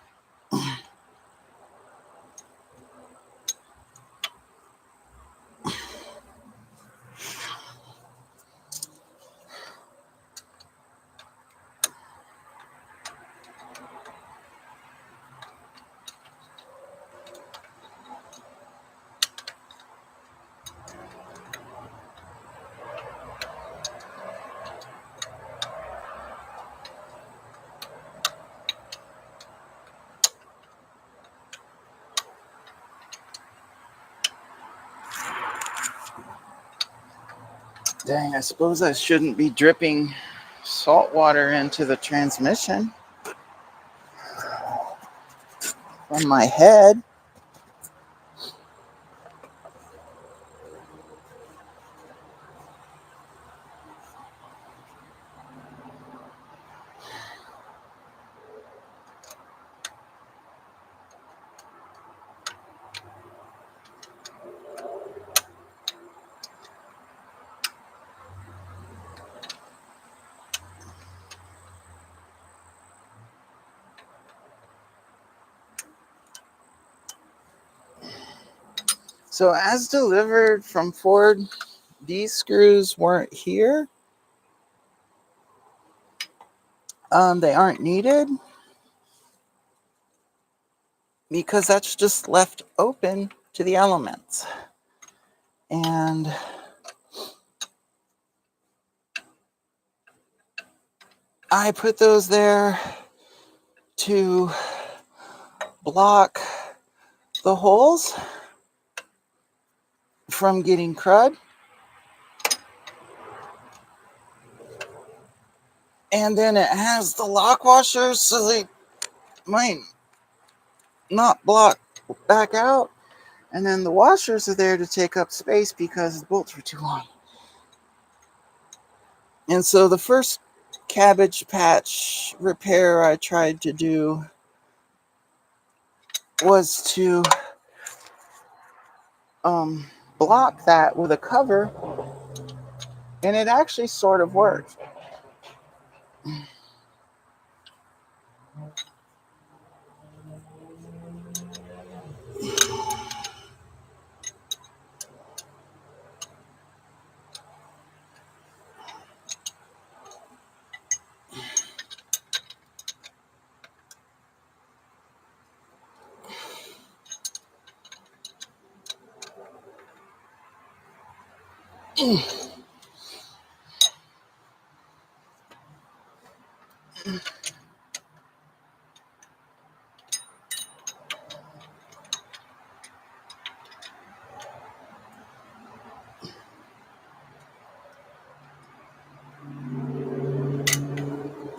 Dang, I suppose I shouldn't be dripping salt water into the transmission from my head. So as delivered from Ford, these screws weren't here. They aren't needed because that's just left open to the elements. And I put those there to block the holes from getting crud. And then it has the lock washers so they might not block back out. And then the washers are there to take up space because the bolts were too long. And so the first cabbage patch repair I tried to do was to block that with a cover, and it actually sort of worked.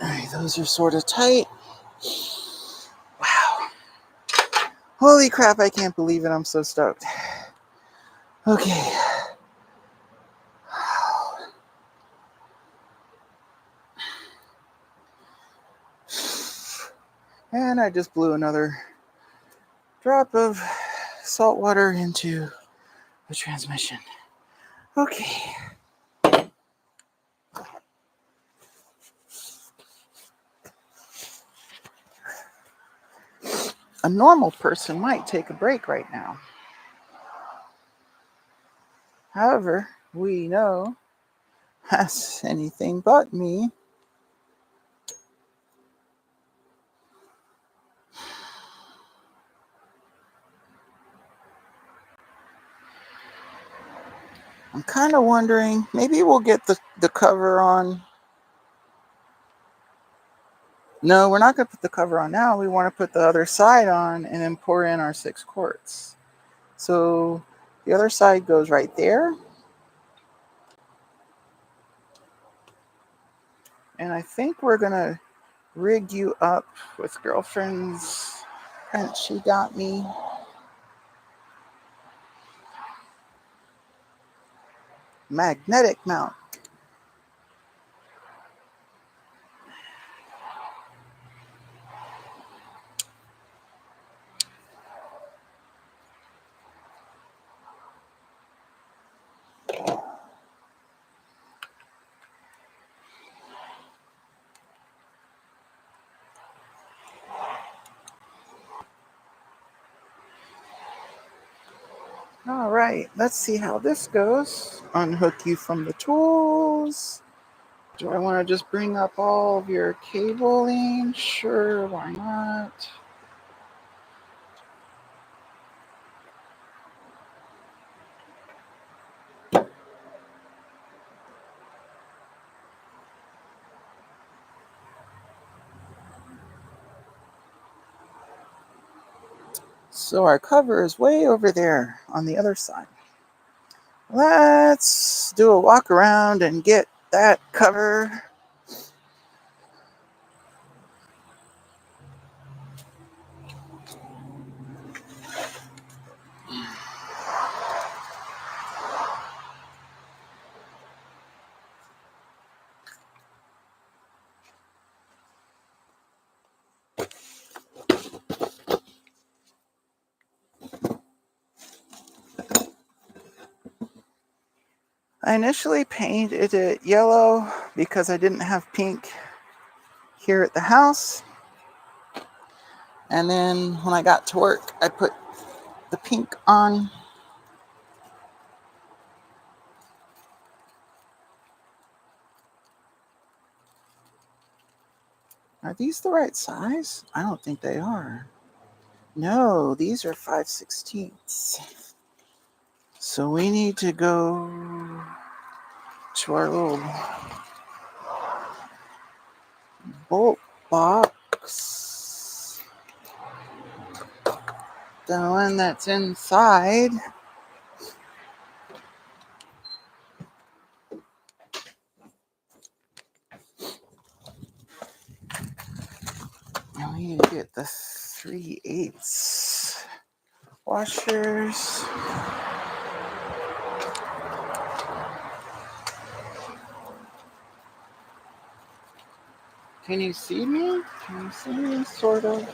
All right, those are sort of tight. Wow. Holy crap, I can't believe it. I'm so stoked. Okay. And I just blew another drop of salt water into the transmission. Okay. A normal person might take a break right now. However, we know that's anything but me. I'm kind of wondering, maybe we'll get the cover on. No, we're not going to put the cover on now. We want to put the other side on and then pour in our 6 quarts. So the other side goes right there. And I think we're going to rig you up with girlfriend's print she got me. Magnetic mount. All right, let's see how this goes. Unhook you from the tools. Do I want to just bring up all of your cabling? Sure, why not? So our cover is way over there on the other side. Let's do a walk around and get that cover. I initially painted it yellow because I didn't have pink here at the house. And then when I got to work, I put the pink on. Are these the right size? I don't think they are. No, these are 5/16. So we need to go to our little bolt box. The one that's inside. And we need to get the 3/8 washers. Can you see me? Can you see me, sort of?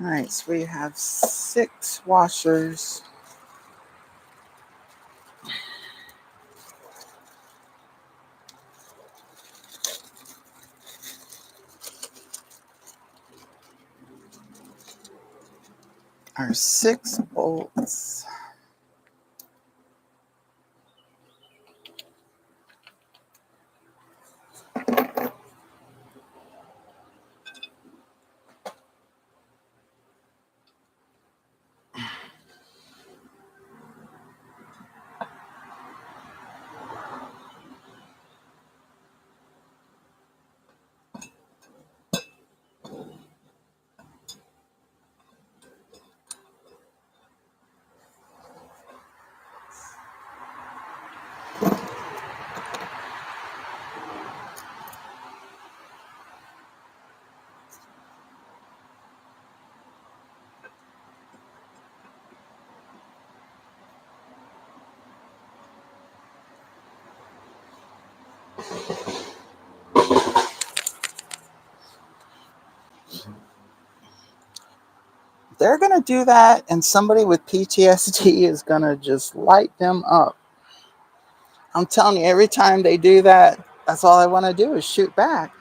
All right, so we have 6 washers. Our 6 bolts. They're going to do that, and somebody with PTSD is going to just light them up. I'm telling you, every time they do that, that's all I want to do is shoot back.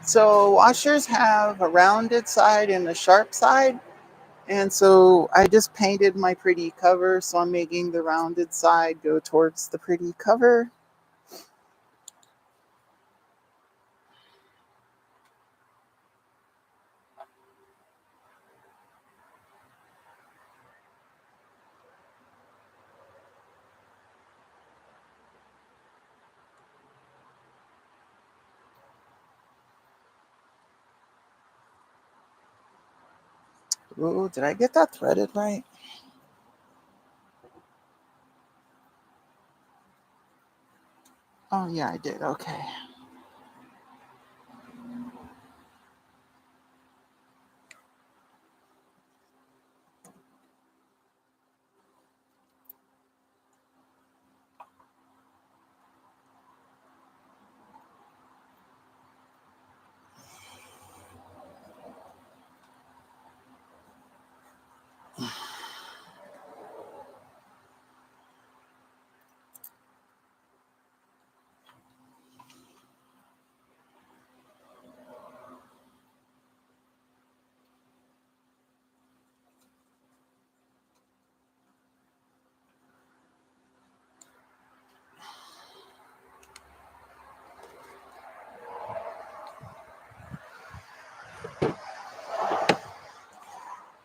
So washers have a rounded side and a sharp side. And so I just painted my pretty cover. So I'm making the rounded side go towards the pretty cover. Ooh, did I get that threaded right? Oh, yeah, I did. Okay.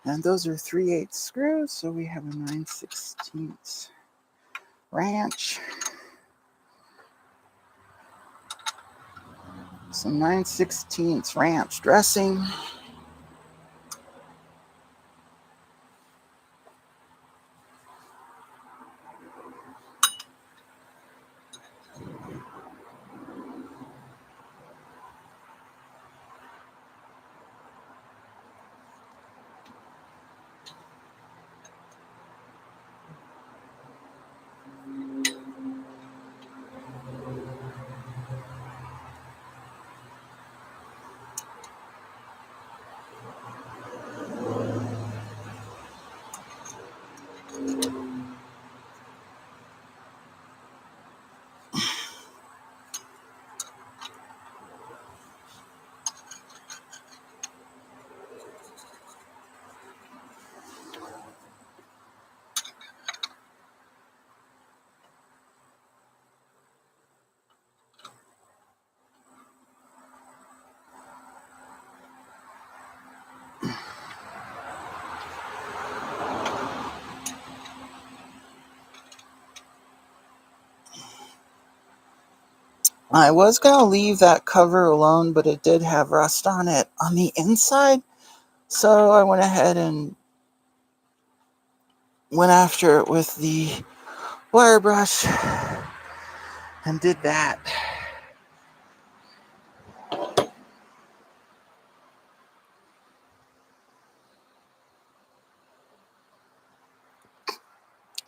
And those are 3/8 screws. So we have a 9/16 wrench. Some 9/16 ranch dressing. I was going to leave that cover alone, but it did have rust on it on the inside. So I went ahead and went after it with the wire brush and did that.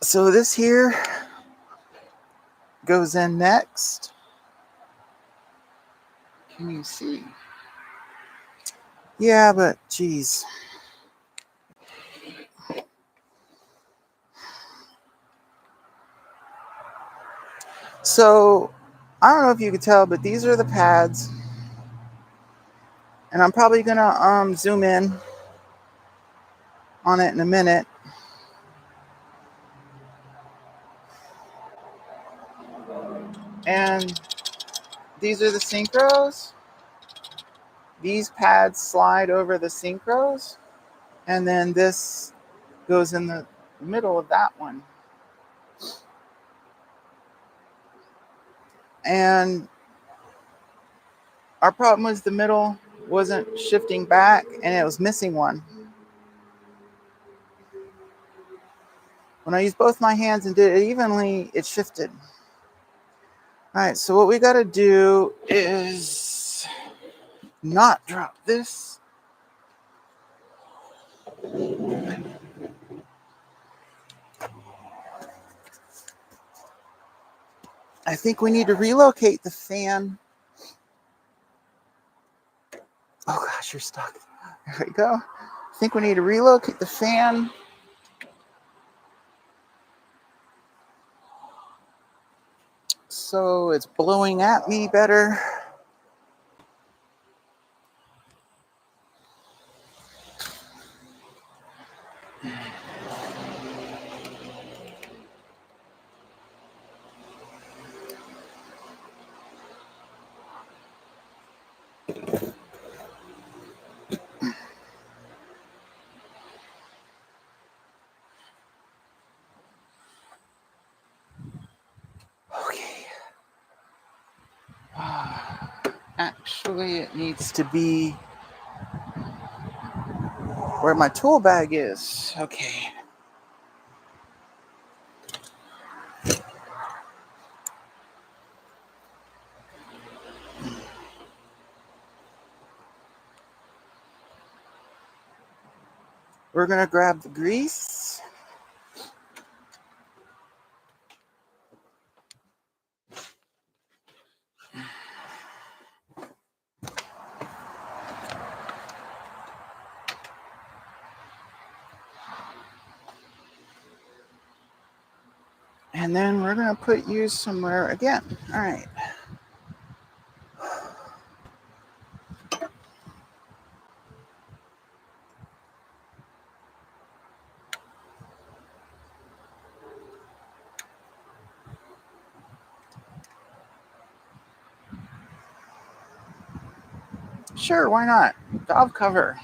So this here goes in next. Can you see? Yeah, but geez. So I don't know if you could tell, but these are the pads. And I'm probably gonna zoom in on it in a minute. And these are the synchros. These pads slide over the synchros. And then this goes in the middle of that one. And our problem was the middle wasn't shifting back and it was missing one. When I used both my hands and did it evenly, it shifted. All right, so what we got to do is not drop this. I think we need to relocate the fan. Oh gosh, you're stuck. There we go. I think we need to relocate the fan. So it's blowing at me better. Okay. Actually, it needs to be where my tool bag is. Okay. We're going to grab the grease. And then we're going to put you somewhere again. All right. Sure, why not? Valve cover.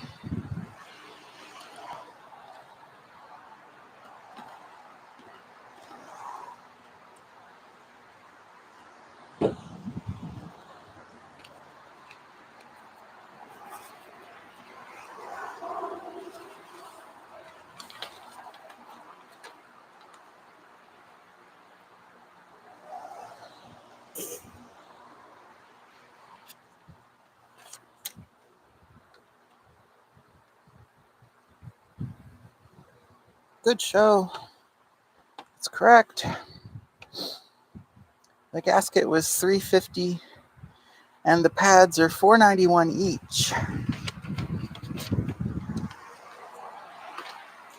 Good show. It's correct. The gasket was $350 and the pads are $491 each.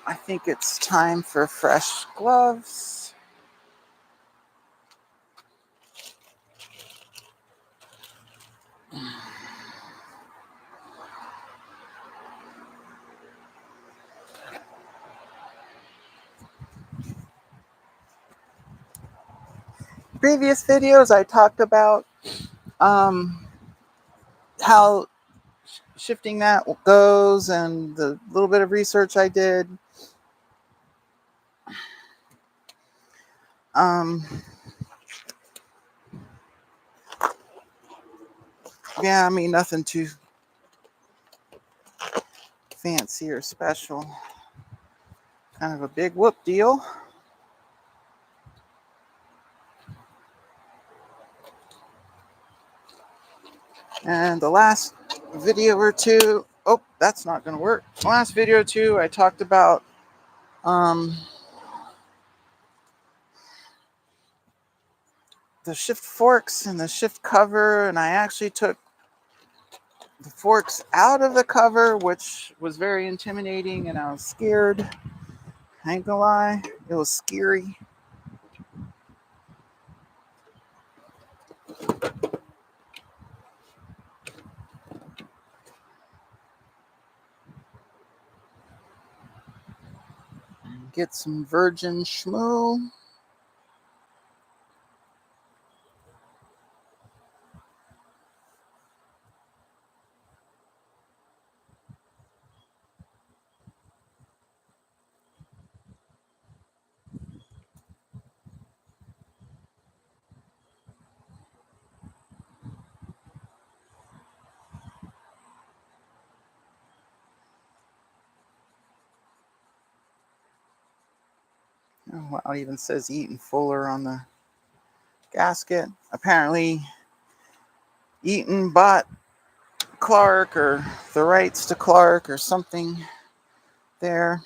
I think it's time for fresh gloves. Previous videos I talked about how shifting that goes and the little bit of research I did. Yeah, I mean, nothing too fancy or special. Kind of a big whoop deal. And the last video or two, oh, that's not going to work. The last video or two, I talked about the shift forks and the shift cover, and I actually took the forks out of the cover, which was very intimidating, and I was scared. I ain't gonna lie, it was scary. Get some virgin schmoo. Oh, wow, it even says Eaton Fuller on the gasket. Apparently, Eaton bought Clark or the rights to Clark or something there.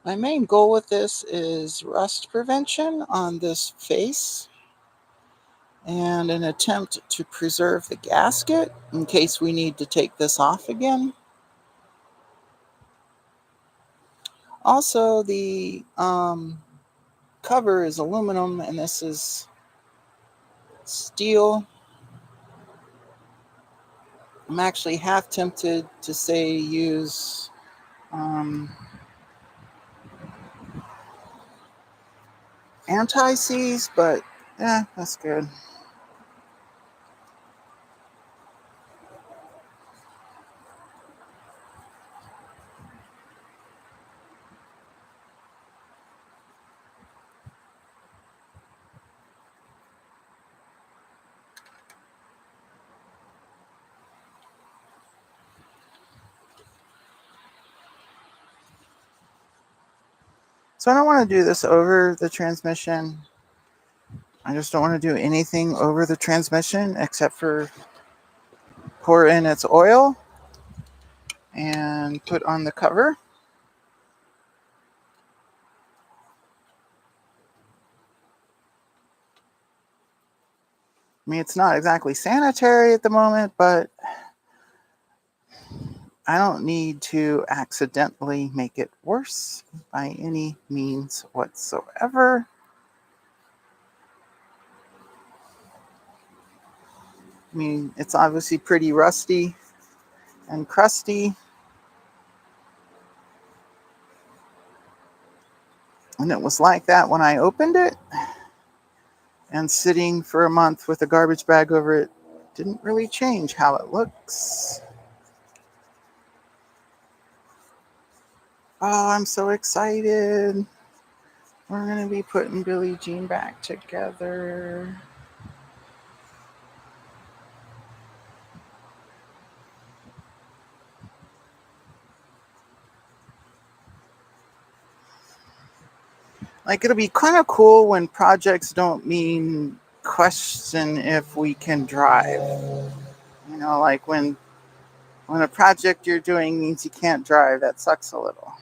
My main goal with this is rust prevention on this face and an attempt to preserve the gasket in case we need to take this off again. Also, the cover is aluminum and this is steel. I'm actually half tempted to say use anti-seize, but yeah, that's good. So I don't want to do this over the transmission. I just don't want to do anything over the transmission except for pour in its oil and put on the cover. I mean, it's not exactly sanitary at the moment, but I don't need to accidentally make it worse by any means whatsoever. I mean, it's obviously pretty rusty and crusty. And it was like that when I opened it. And sitting for a month with a garbage bag over it didn't really change how it looks. Oh, I'm so excited. We're going to be putting Billie Jean back together. Like, it'll be kind of cool when projects don't mean question if we can drive. You know, like when a project you're doing means you can't drive, that sucks a little.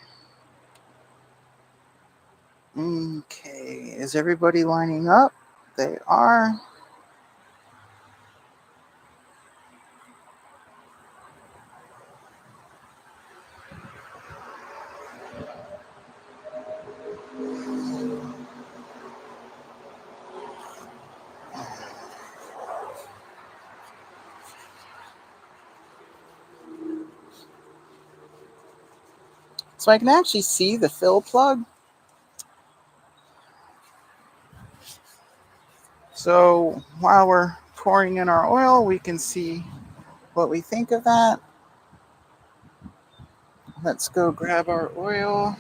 Okay, is everybody lining up? They are. So I can actually see the fill plug. So while we're pouring in our oil, we can see what we think of that. Let's go grab our oil.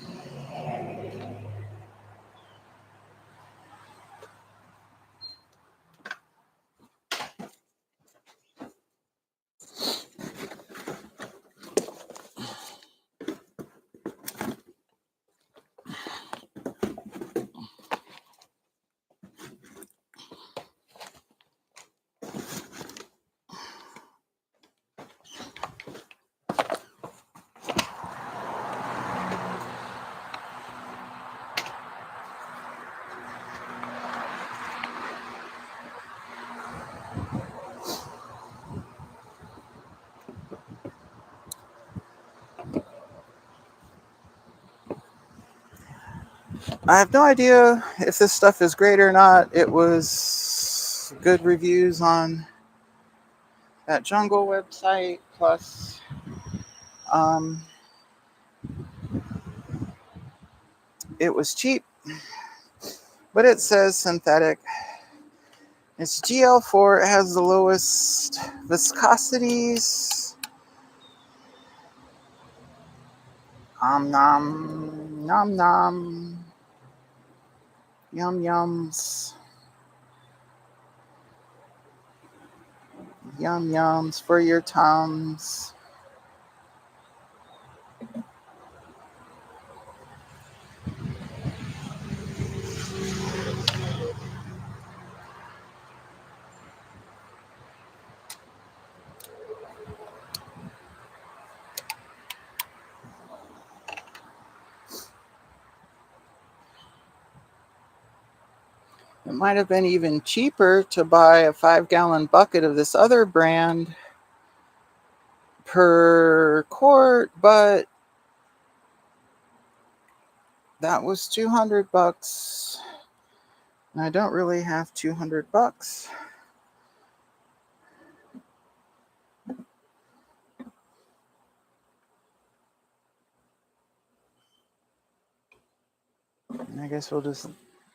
I have no idea if this stuff is great or not. It was good reviews on that Jungle website. Plus, um, it was cheap, but it says synthetic. It's GL4. It has the lowest viscosities. Nom nom nom. Yum yums. Yum yums for your tums. It might have been even cheaper to buy a 5-gallon bucket of this other brand per quart, but that was $200. And I don't really have $200. I guess we'll just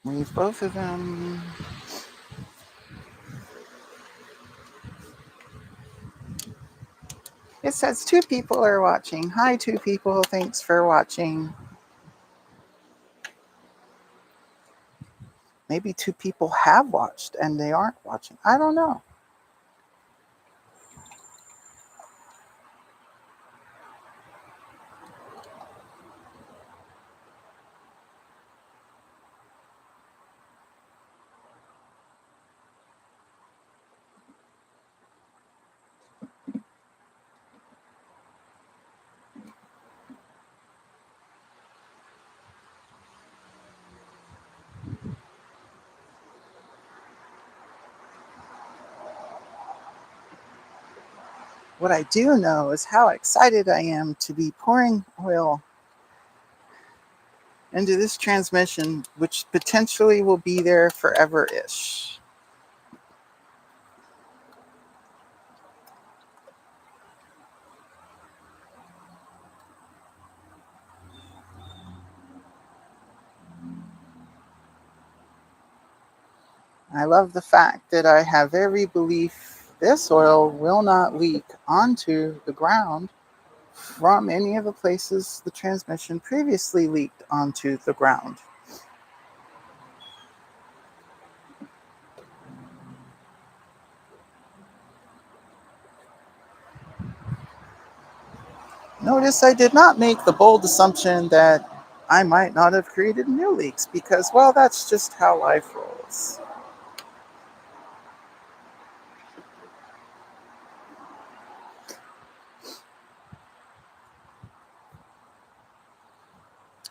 leave both of them. It says 2 people are watching. Hi, 2 people. Thanks for watching. Maybe 2 people have watched and they aren't watching. I don't know. What I do know is how excited I am to be pouring oil into this transmission, which potentially will be there forever-ish. I love the fact that I have every belief this oil will not leak onto the ground from any of the places the transmission previously leaked onto the ground. Notice I did not make the bold assumption that I might not have created new leaks because, well, that's just how life rolls.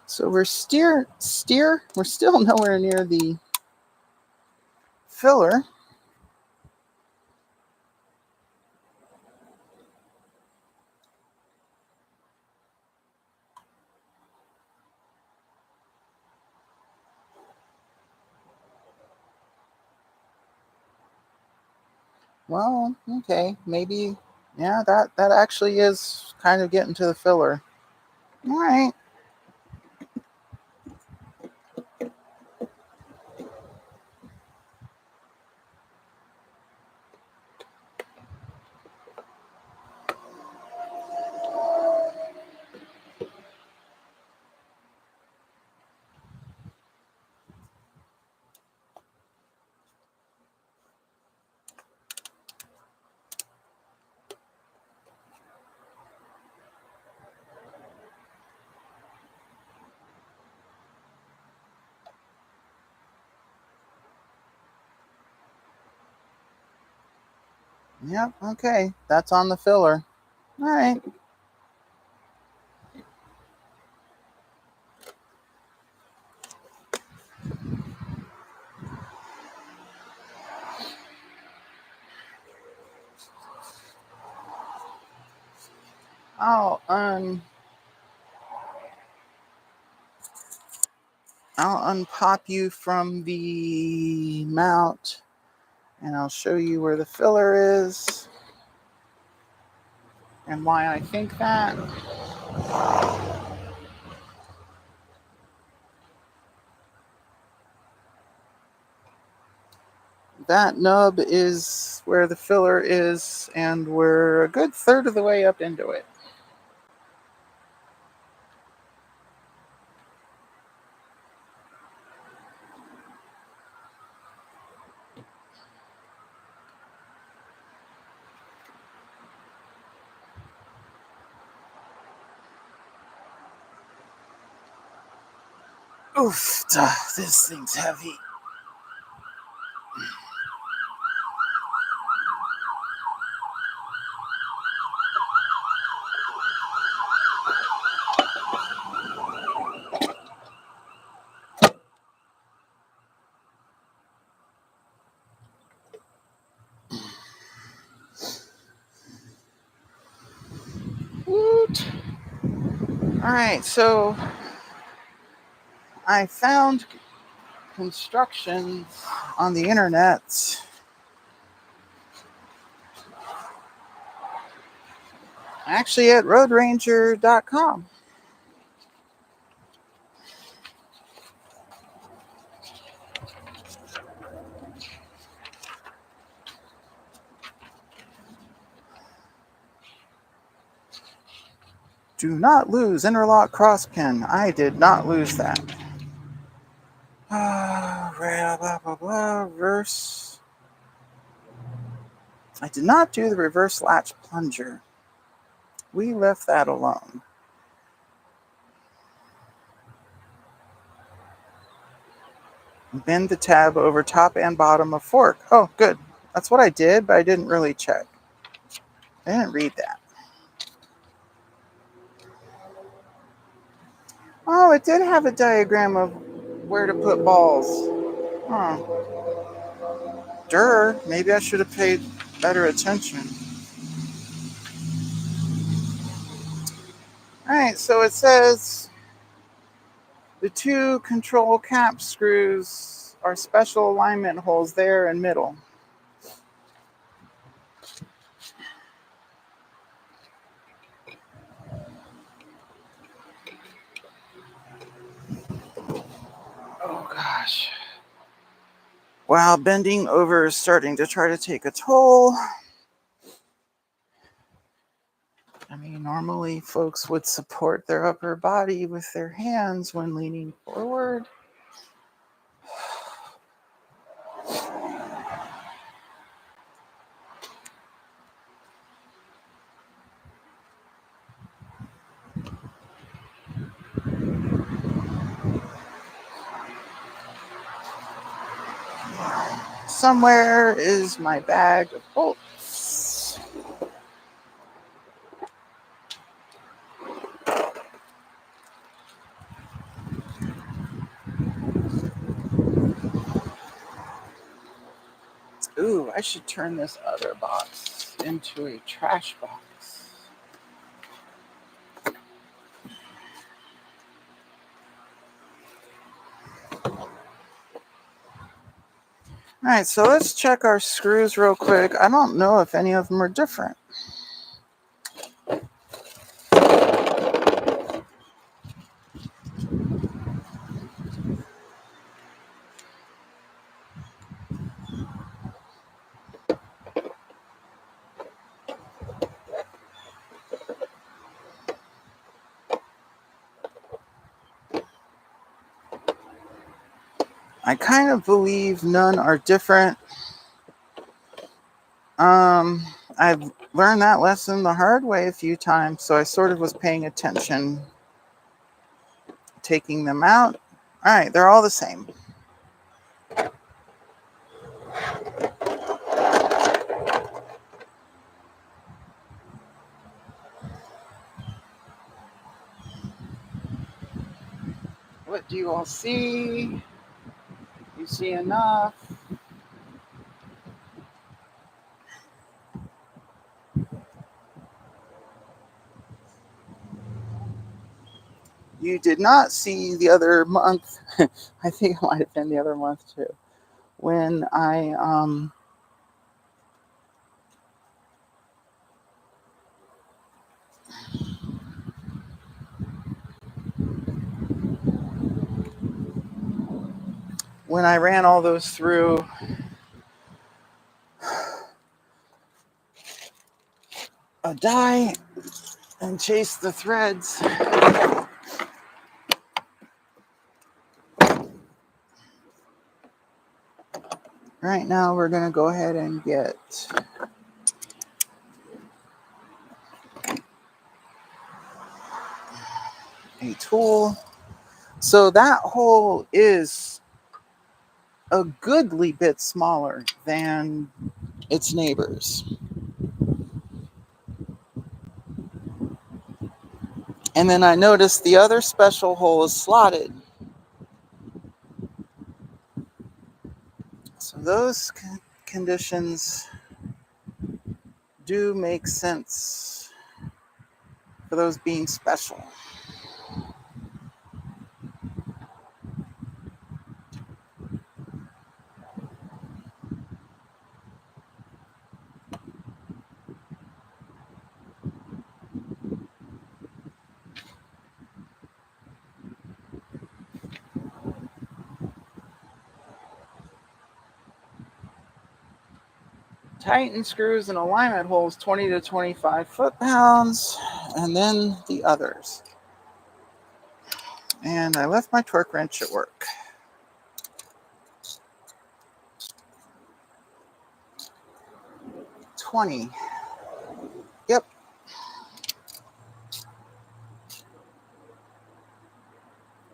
So we're we're still nowhere near the filler. Well, okay, maybe, yeah, that actually is kind of getting to the filler. All right. Yep, okay. That's on the filler. All right. I'll un I'll unpop you from the mount and I'll show you where the filler is and why I think that. That nub is where the filler is, and we're a good third of the way up into it. Oof, this thing's heavy. Woot. All right, so I found constructions on the internet. Actually, at roadranger.com. Do not lose interlock cross pin. I did not lose that. Reverse. I did not do the reverse latch plunger. We left that alone. Bend the tab over top and bottom of fork. Oh, good. That's what I did, but I didn't really check. I didn't read that. Oh, it did have a diagram of where to put balls. Huh. Maybe I should have paid better attention. Alright, so it says the two control cap screws are special alignment holes there and middle. Oh gosh. Wow, bending over is starting to try to take a toll. I mean, normally folks would support their upper body with their hands when leaning forward. Somewhere is my bag of bolts. Ooh, I should turn this other box into a trash box. All right, so let's check our screws real quick. I don't know if any of them are different. I kind of believe none are different. I've learned that lesson the hard way a few times, so I sort of was paying attention, taking them out. All right, they're all the same. What do you all see? You see enough? You did not see the other month. I think it might have been the other month too. When I ran all those through a die and chased the threads. Right now we're going to go ahead and get a tool. So that hole is a goodly bit smaller than its neighbors. And then I noticed the other special hole is slotted. So those conditions do make sense for those being special. Tighten screws and alignment holes 20 to 25 foot-pounds, and then the others. And I left my torque wrench at work. $20. Yep.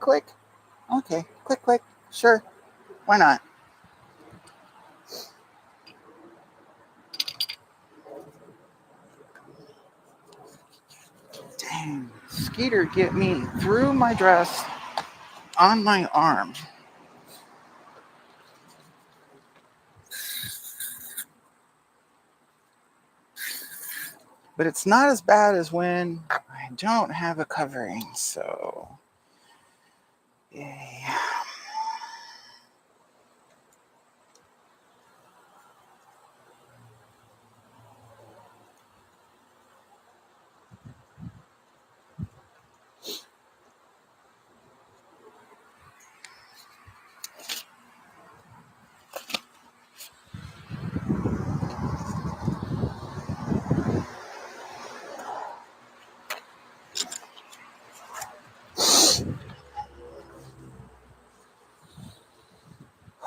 Click. Okay. Click, click. Sure. Why not? Dang. Skeeter get me through my dress on my arm. But it's not as bad as when I don't have a covering, so yay.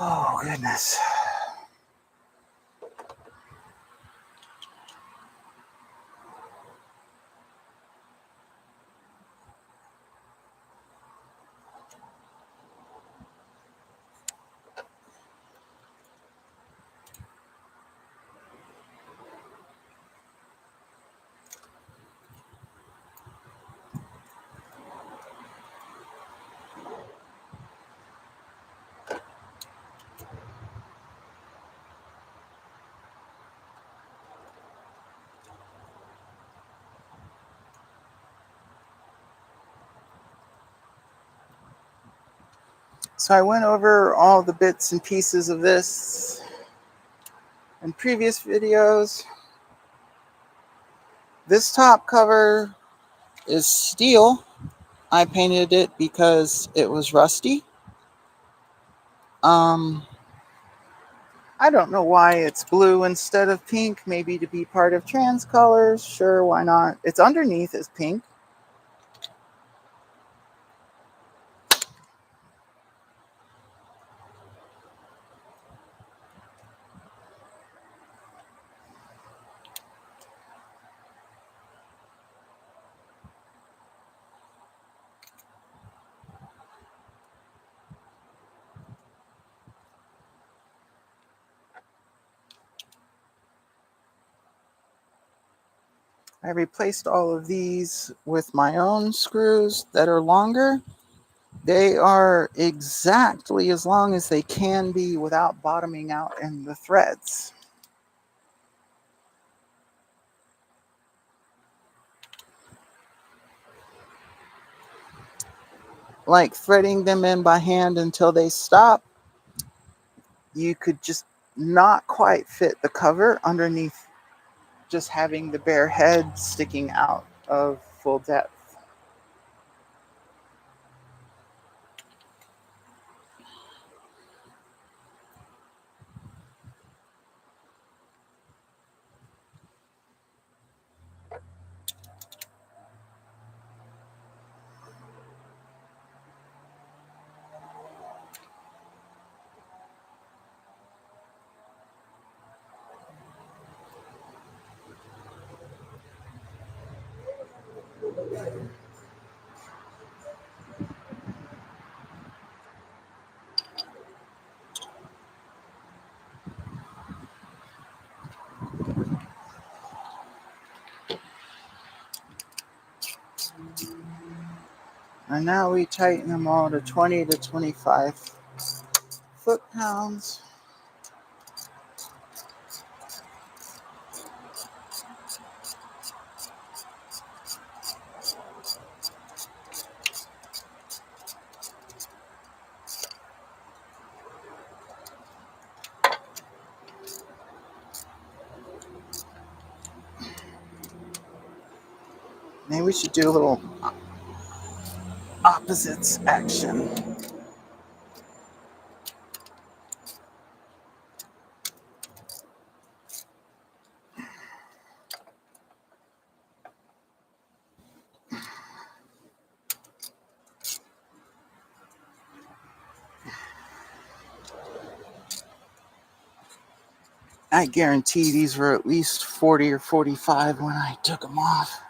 Oh, goodness. So I went over all the bits and pieces of this in previous videos. This top cover is steel. I painted it because it was rusty. I don't know why it's blue instead of pink. Maybe to be part of trans colors. Sure, why not? It's underneath is pink. I replaced all of these with my own screws that are longer. They are exactly as long as they can be without bottoming out in the threads. Like threading them in by hand until they stop, you could just not quite fit the cover underneath just having the bare head sticking out of full depth. And now we tighten them all to 20 to 25 foot-pounds. Maybe we should do a little opposites action. I guarantee these were at least 40 or 45 when I took them off.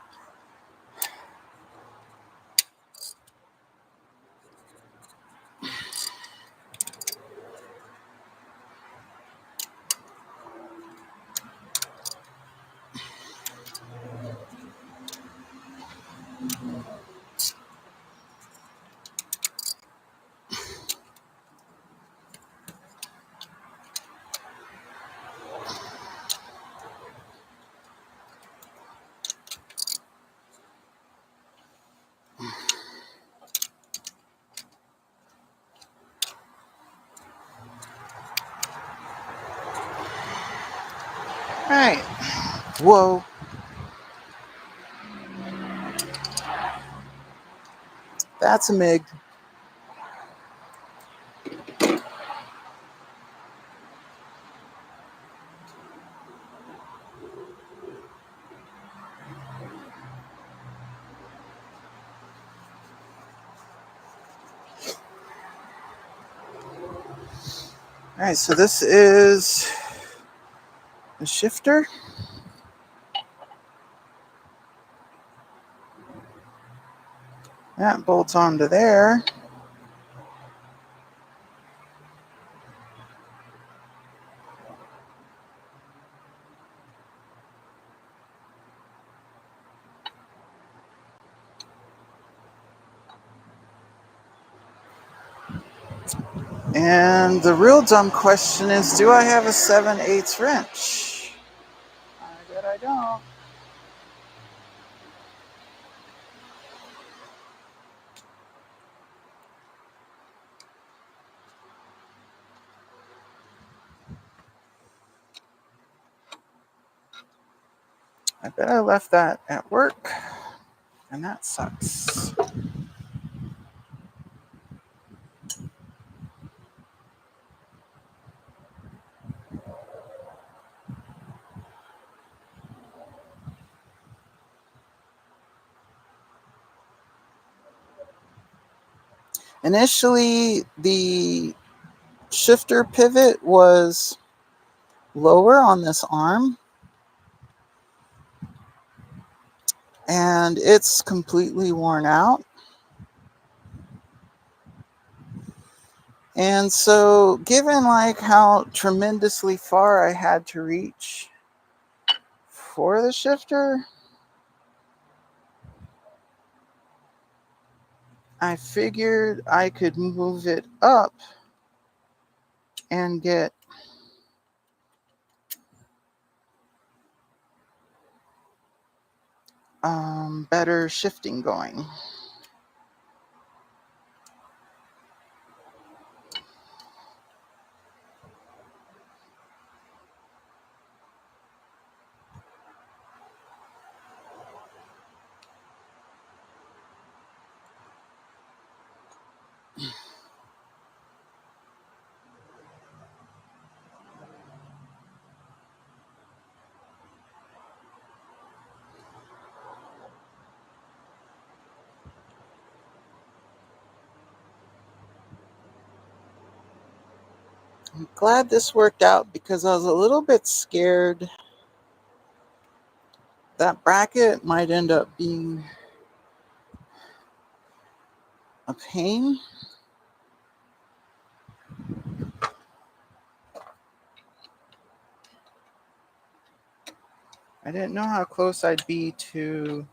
All right. Whoa. That's a MIG. All right, so this is the shifter. That bolts onto there. And the real dumb question is, do I have a 7/8 wrench? I bet I don't. I bet I left that at work, and that sucks. Initially, the shifter pivot was lower on this arm, and it's completely worn out. And so, given like how tremendously far I had to reach for the shifter, I figured I could move it up and get better shifting going. I'm glad this worked out because I was a little bit scared that bracket might end up being a pain. I didn't know how close I'd be to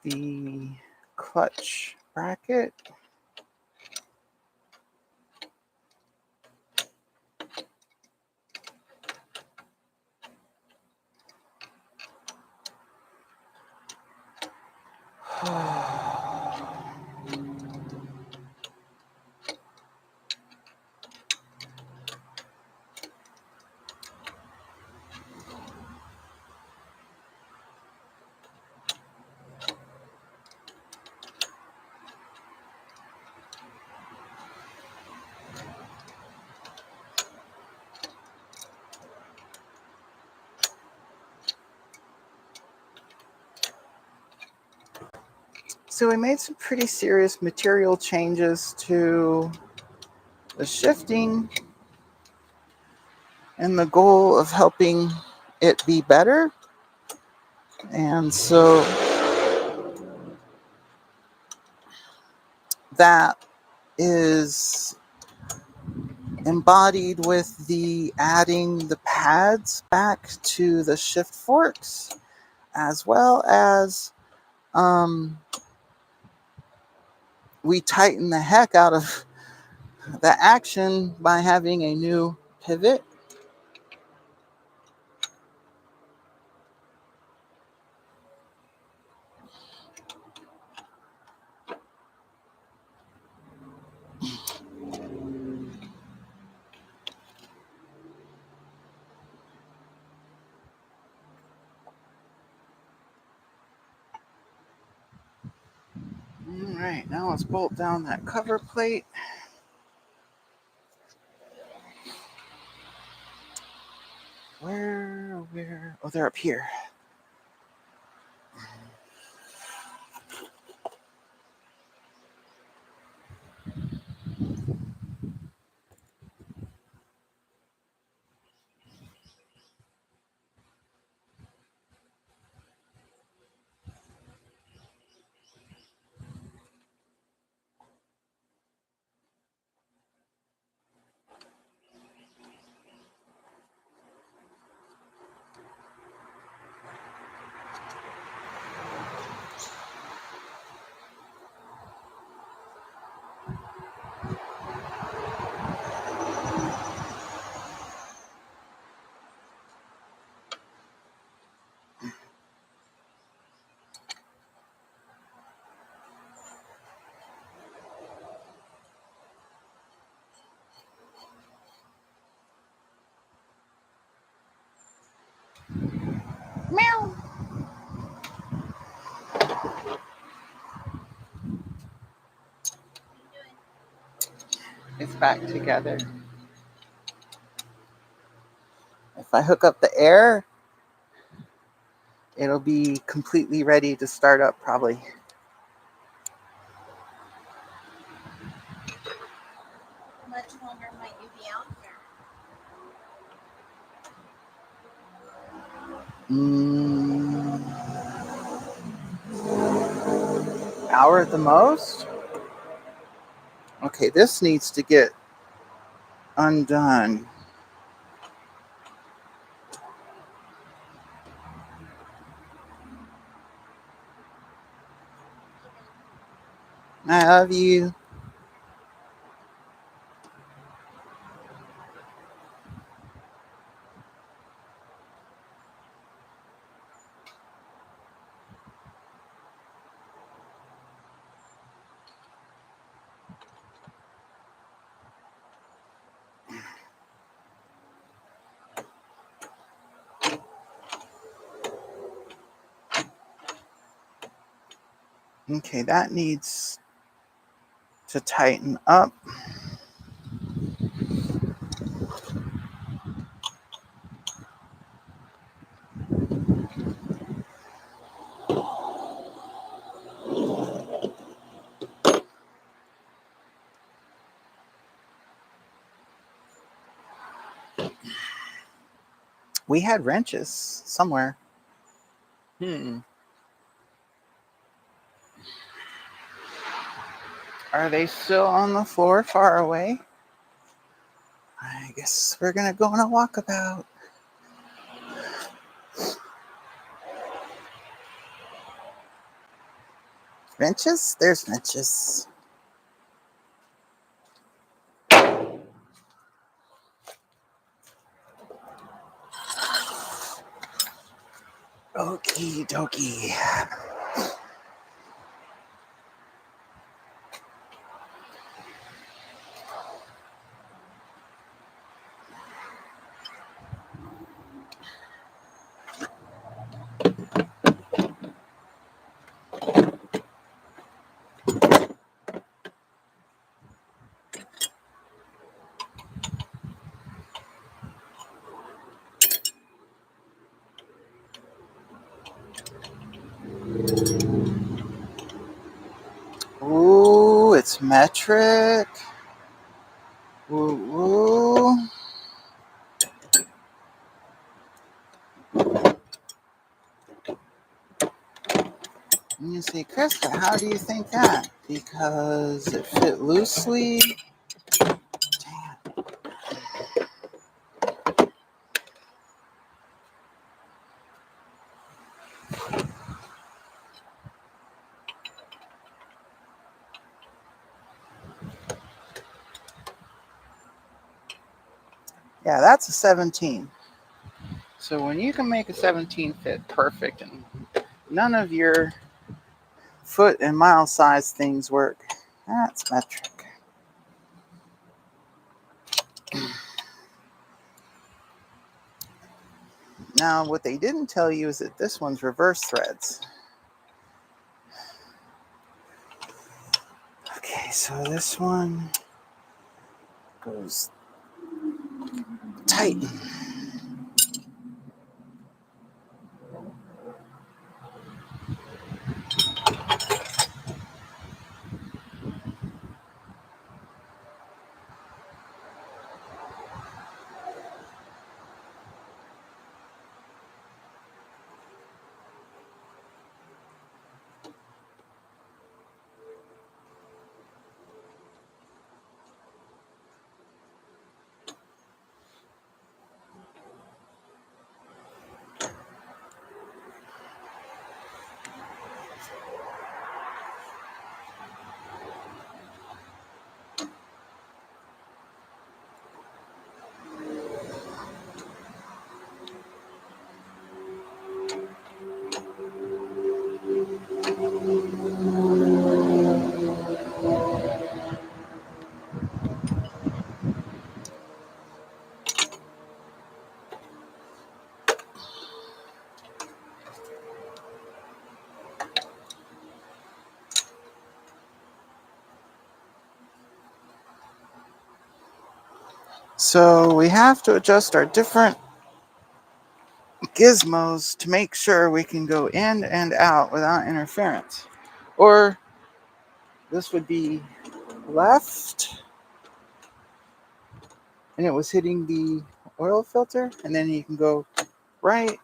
the clutch bracket. So we made some pretty serious material changes to the shifting and the goal of helping it be better. And so that is embodied with the adding the pads back to the shift forks, as well as we tighten the heck out of the action by having a new pivot. All right, now let's bolt down that cover plate. Where? Oh, they're up here. Meow. It's back together. If I hook up the air, it'll be completely ready to start up probably. How much longer might you be out here? Hour at the most. Okay, this needs to get undone. I love you. Okay, that needs to tighten up. We had wrenches somewhere. Are they still on the floor far away? I guess we're gonna go on a walkabout. Wrenches? There's wrenches. Okie dokie. Ooh, it's metric. Ooh. You see, Krista, how do you think that? Because it fit loosely. Damn. Yeah, that's a 17. So when you can make a 17 fit perfect and none of your foot and mile size things work, that's metric. Now, what they didn't tell you is that this one's reverse threads. Okay, so this one goes tight. So we have to adjust our different gizmos to make sure we can go in and out without interference. Or this would be left and it was hitting the oil filter, and then you can go right.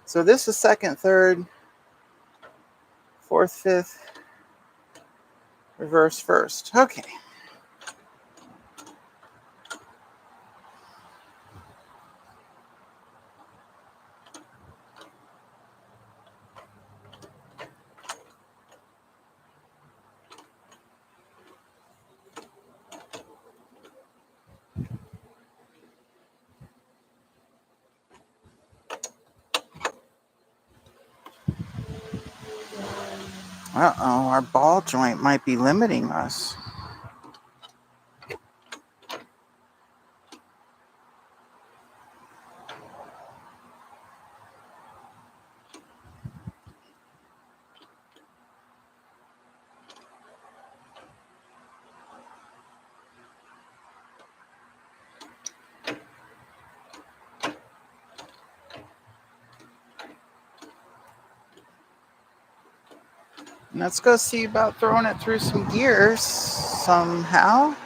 So this is second, third, fourth, fifth, reverse first. Okay. Uh-oh, our ball joint might be limiting us. Let's go see about throwing it through some gears somehow.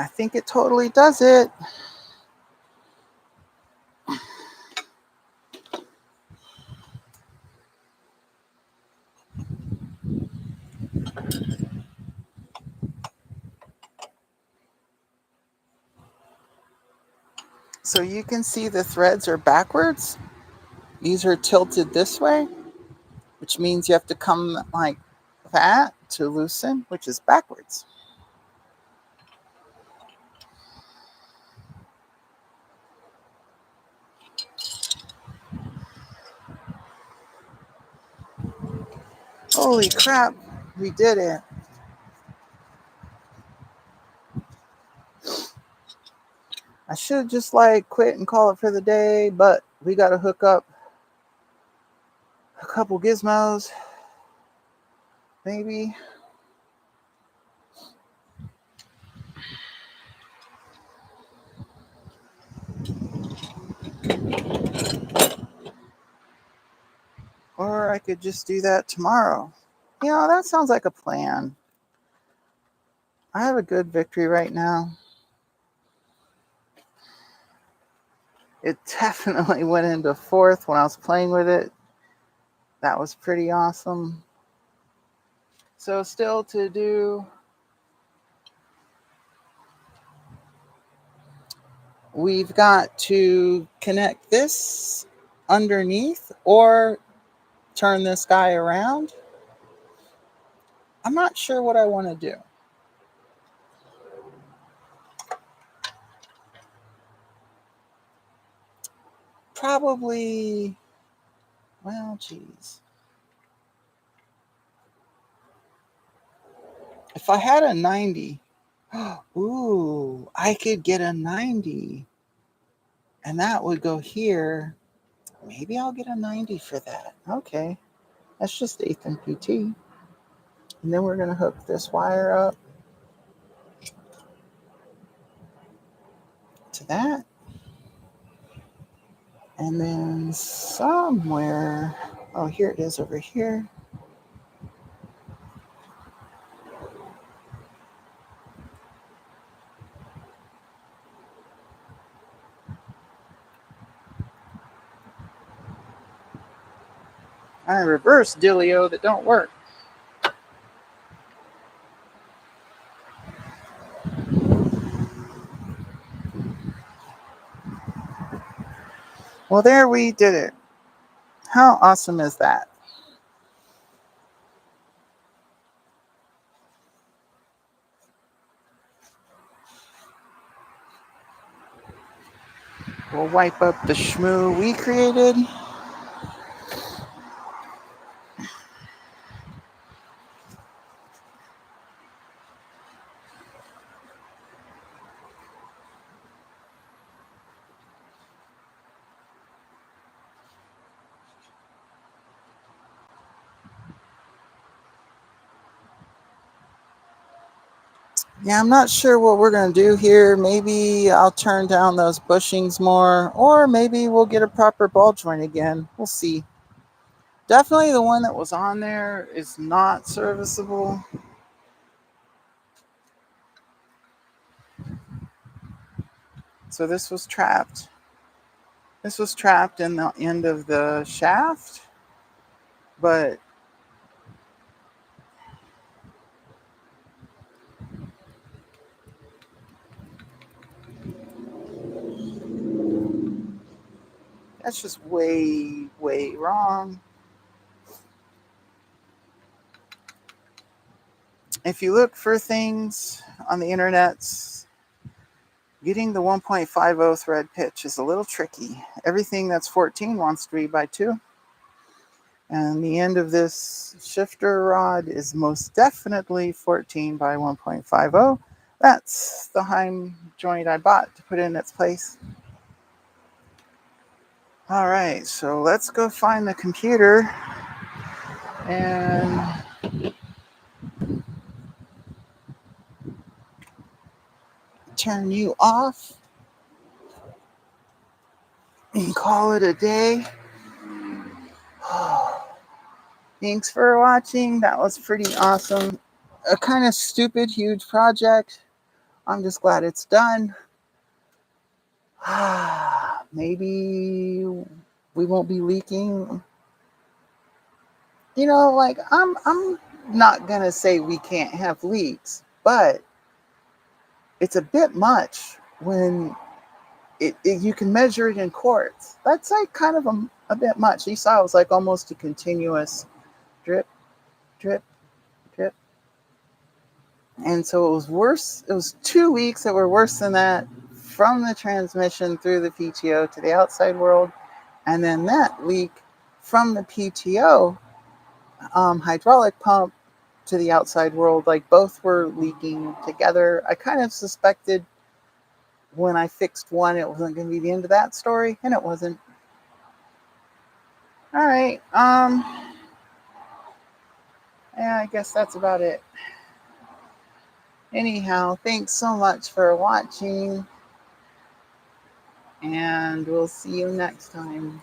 I think it totally does it. So you can see the threads are backwards. These are tilted this way, which means you have to come like that to loosen, which is backwards. Holy crap, we did it. I should just like quit and call it for the day, but we got to hook up a couple gizmos, maybe. Or I could just do that tomorrow. You know, that sounds like a plan. I have a good victory right now. It definitely went into fourth when I was playing with it. That was pretty awesome. So still to do, we've got to connect this underneath or turn this guy around. I'm not sure what I want to do. Probably, well, geez. If I had a 90, ooh, I could get a 90. And that would go here. Maybe I'll get a 90 for that. Okay. That's just 8th and PT. And then we're going to hook this wire up to that. And then somewhere, oh, here it is over here. I reverse dealio that don't work. Well, there we did it. How awesome is that? We'll wipe up the schmoo we created. Yeah, I'm not sure what we're going to do here. Maybe I'll turn down those bushings more, or maybe we'll get a proper ball joint again. We'll see. Definitely the one that was on there is not serviceable. So this was trapped. This was trapped in the end of the shaft, but that's just way, way wrong. If you look for things on the internet, getting the 1.50 thread pitch is a little tricky. Everything that's 14 wants to be by 2. And the end of this shifter rod is most definitely 14 by 1.50. That's the Heim joint I bought to put in its place. All right, so let's go find the computer and turn you off and call it a day. Thanks for watching. That was pretty awesome. A kind of stupid, huge project. I'm just glad it's done. Maybe we won't be leaking. Like I'm not gonna say we can't have leaks, but it's a bit much when you can measure it in quarts. That's like kind of a bit much. You saw it was like almost a continuous drip, drip, drip. And so it was worse. It was 2 weeks that were worse than that, from the transmission through the PTO to the outside world. And then that leak from the PTO hydraulic pump to the outside world, like both were leaking together. I kind of suspected when I fixed one it wasn't going to be the end of that story, and it wasn't. All right. Yeah, I guess that's about it. Anyhow, thanks so much for watching, and we'll see you next time.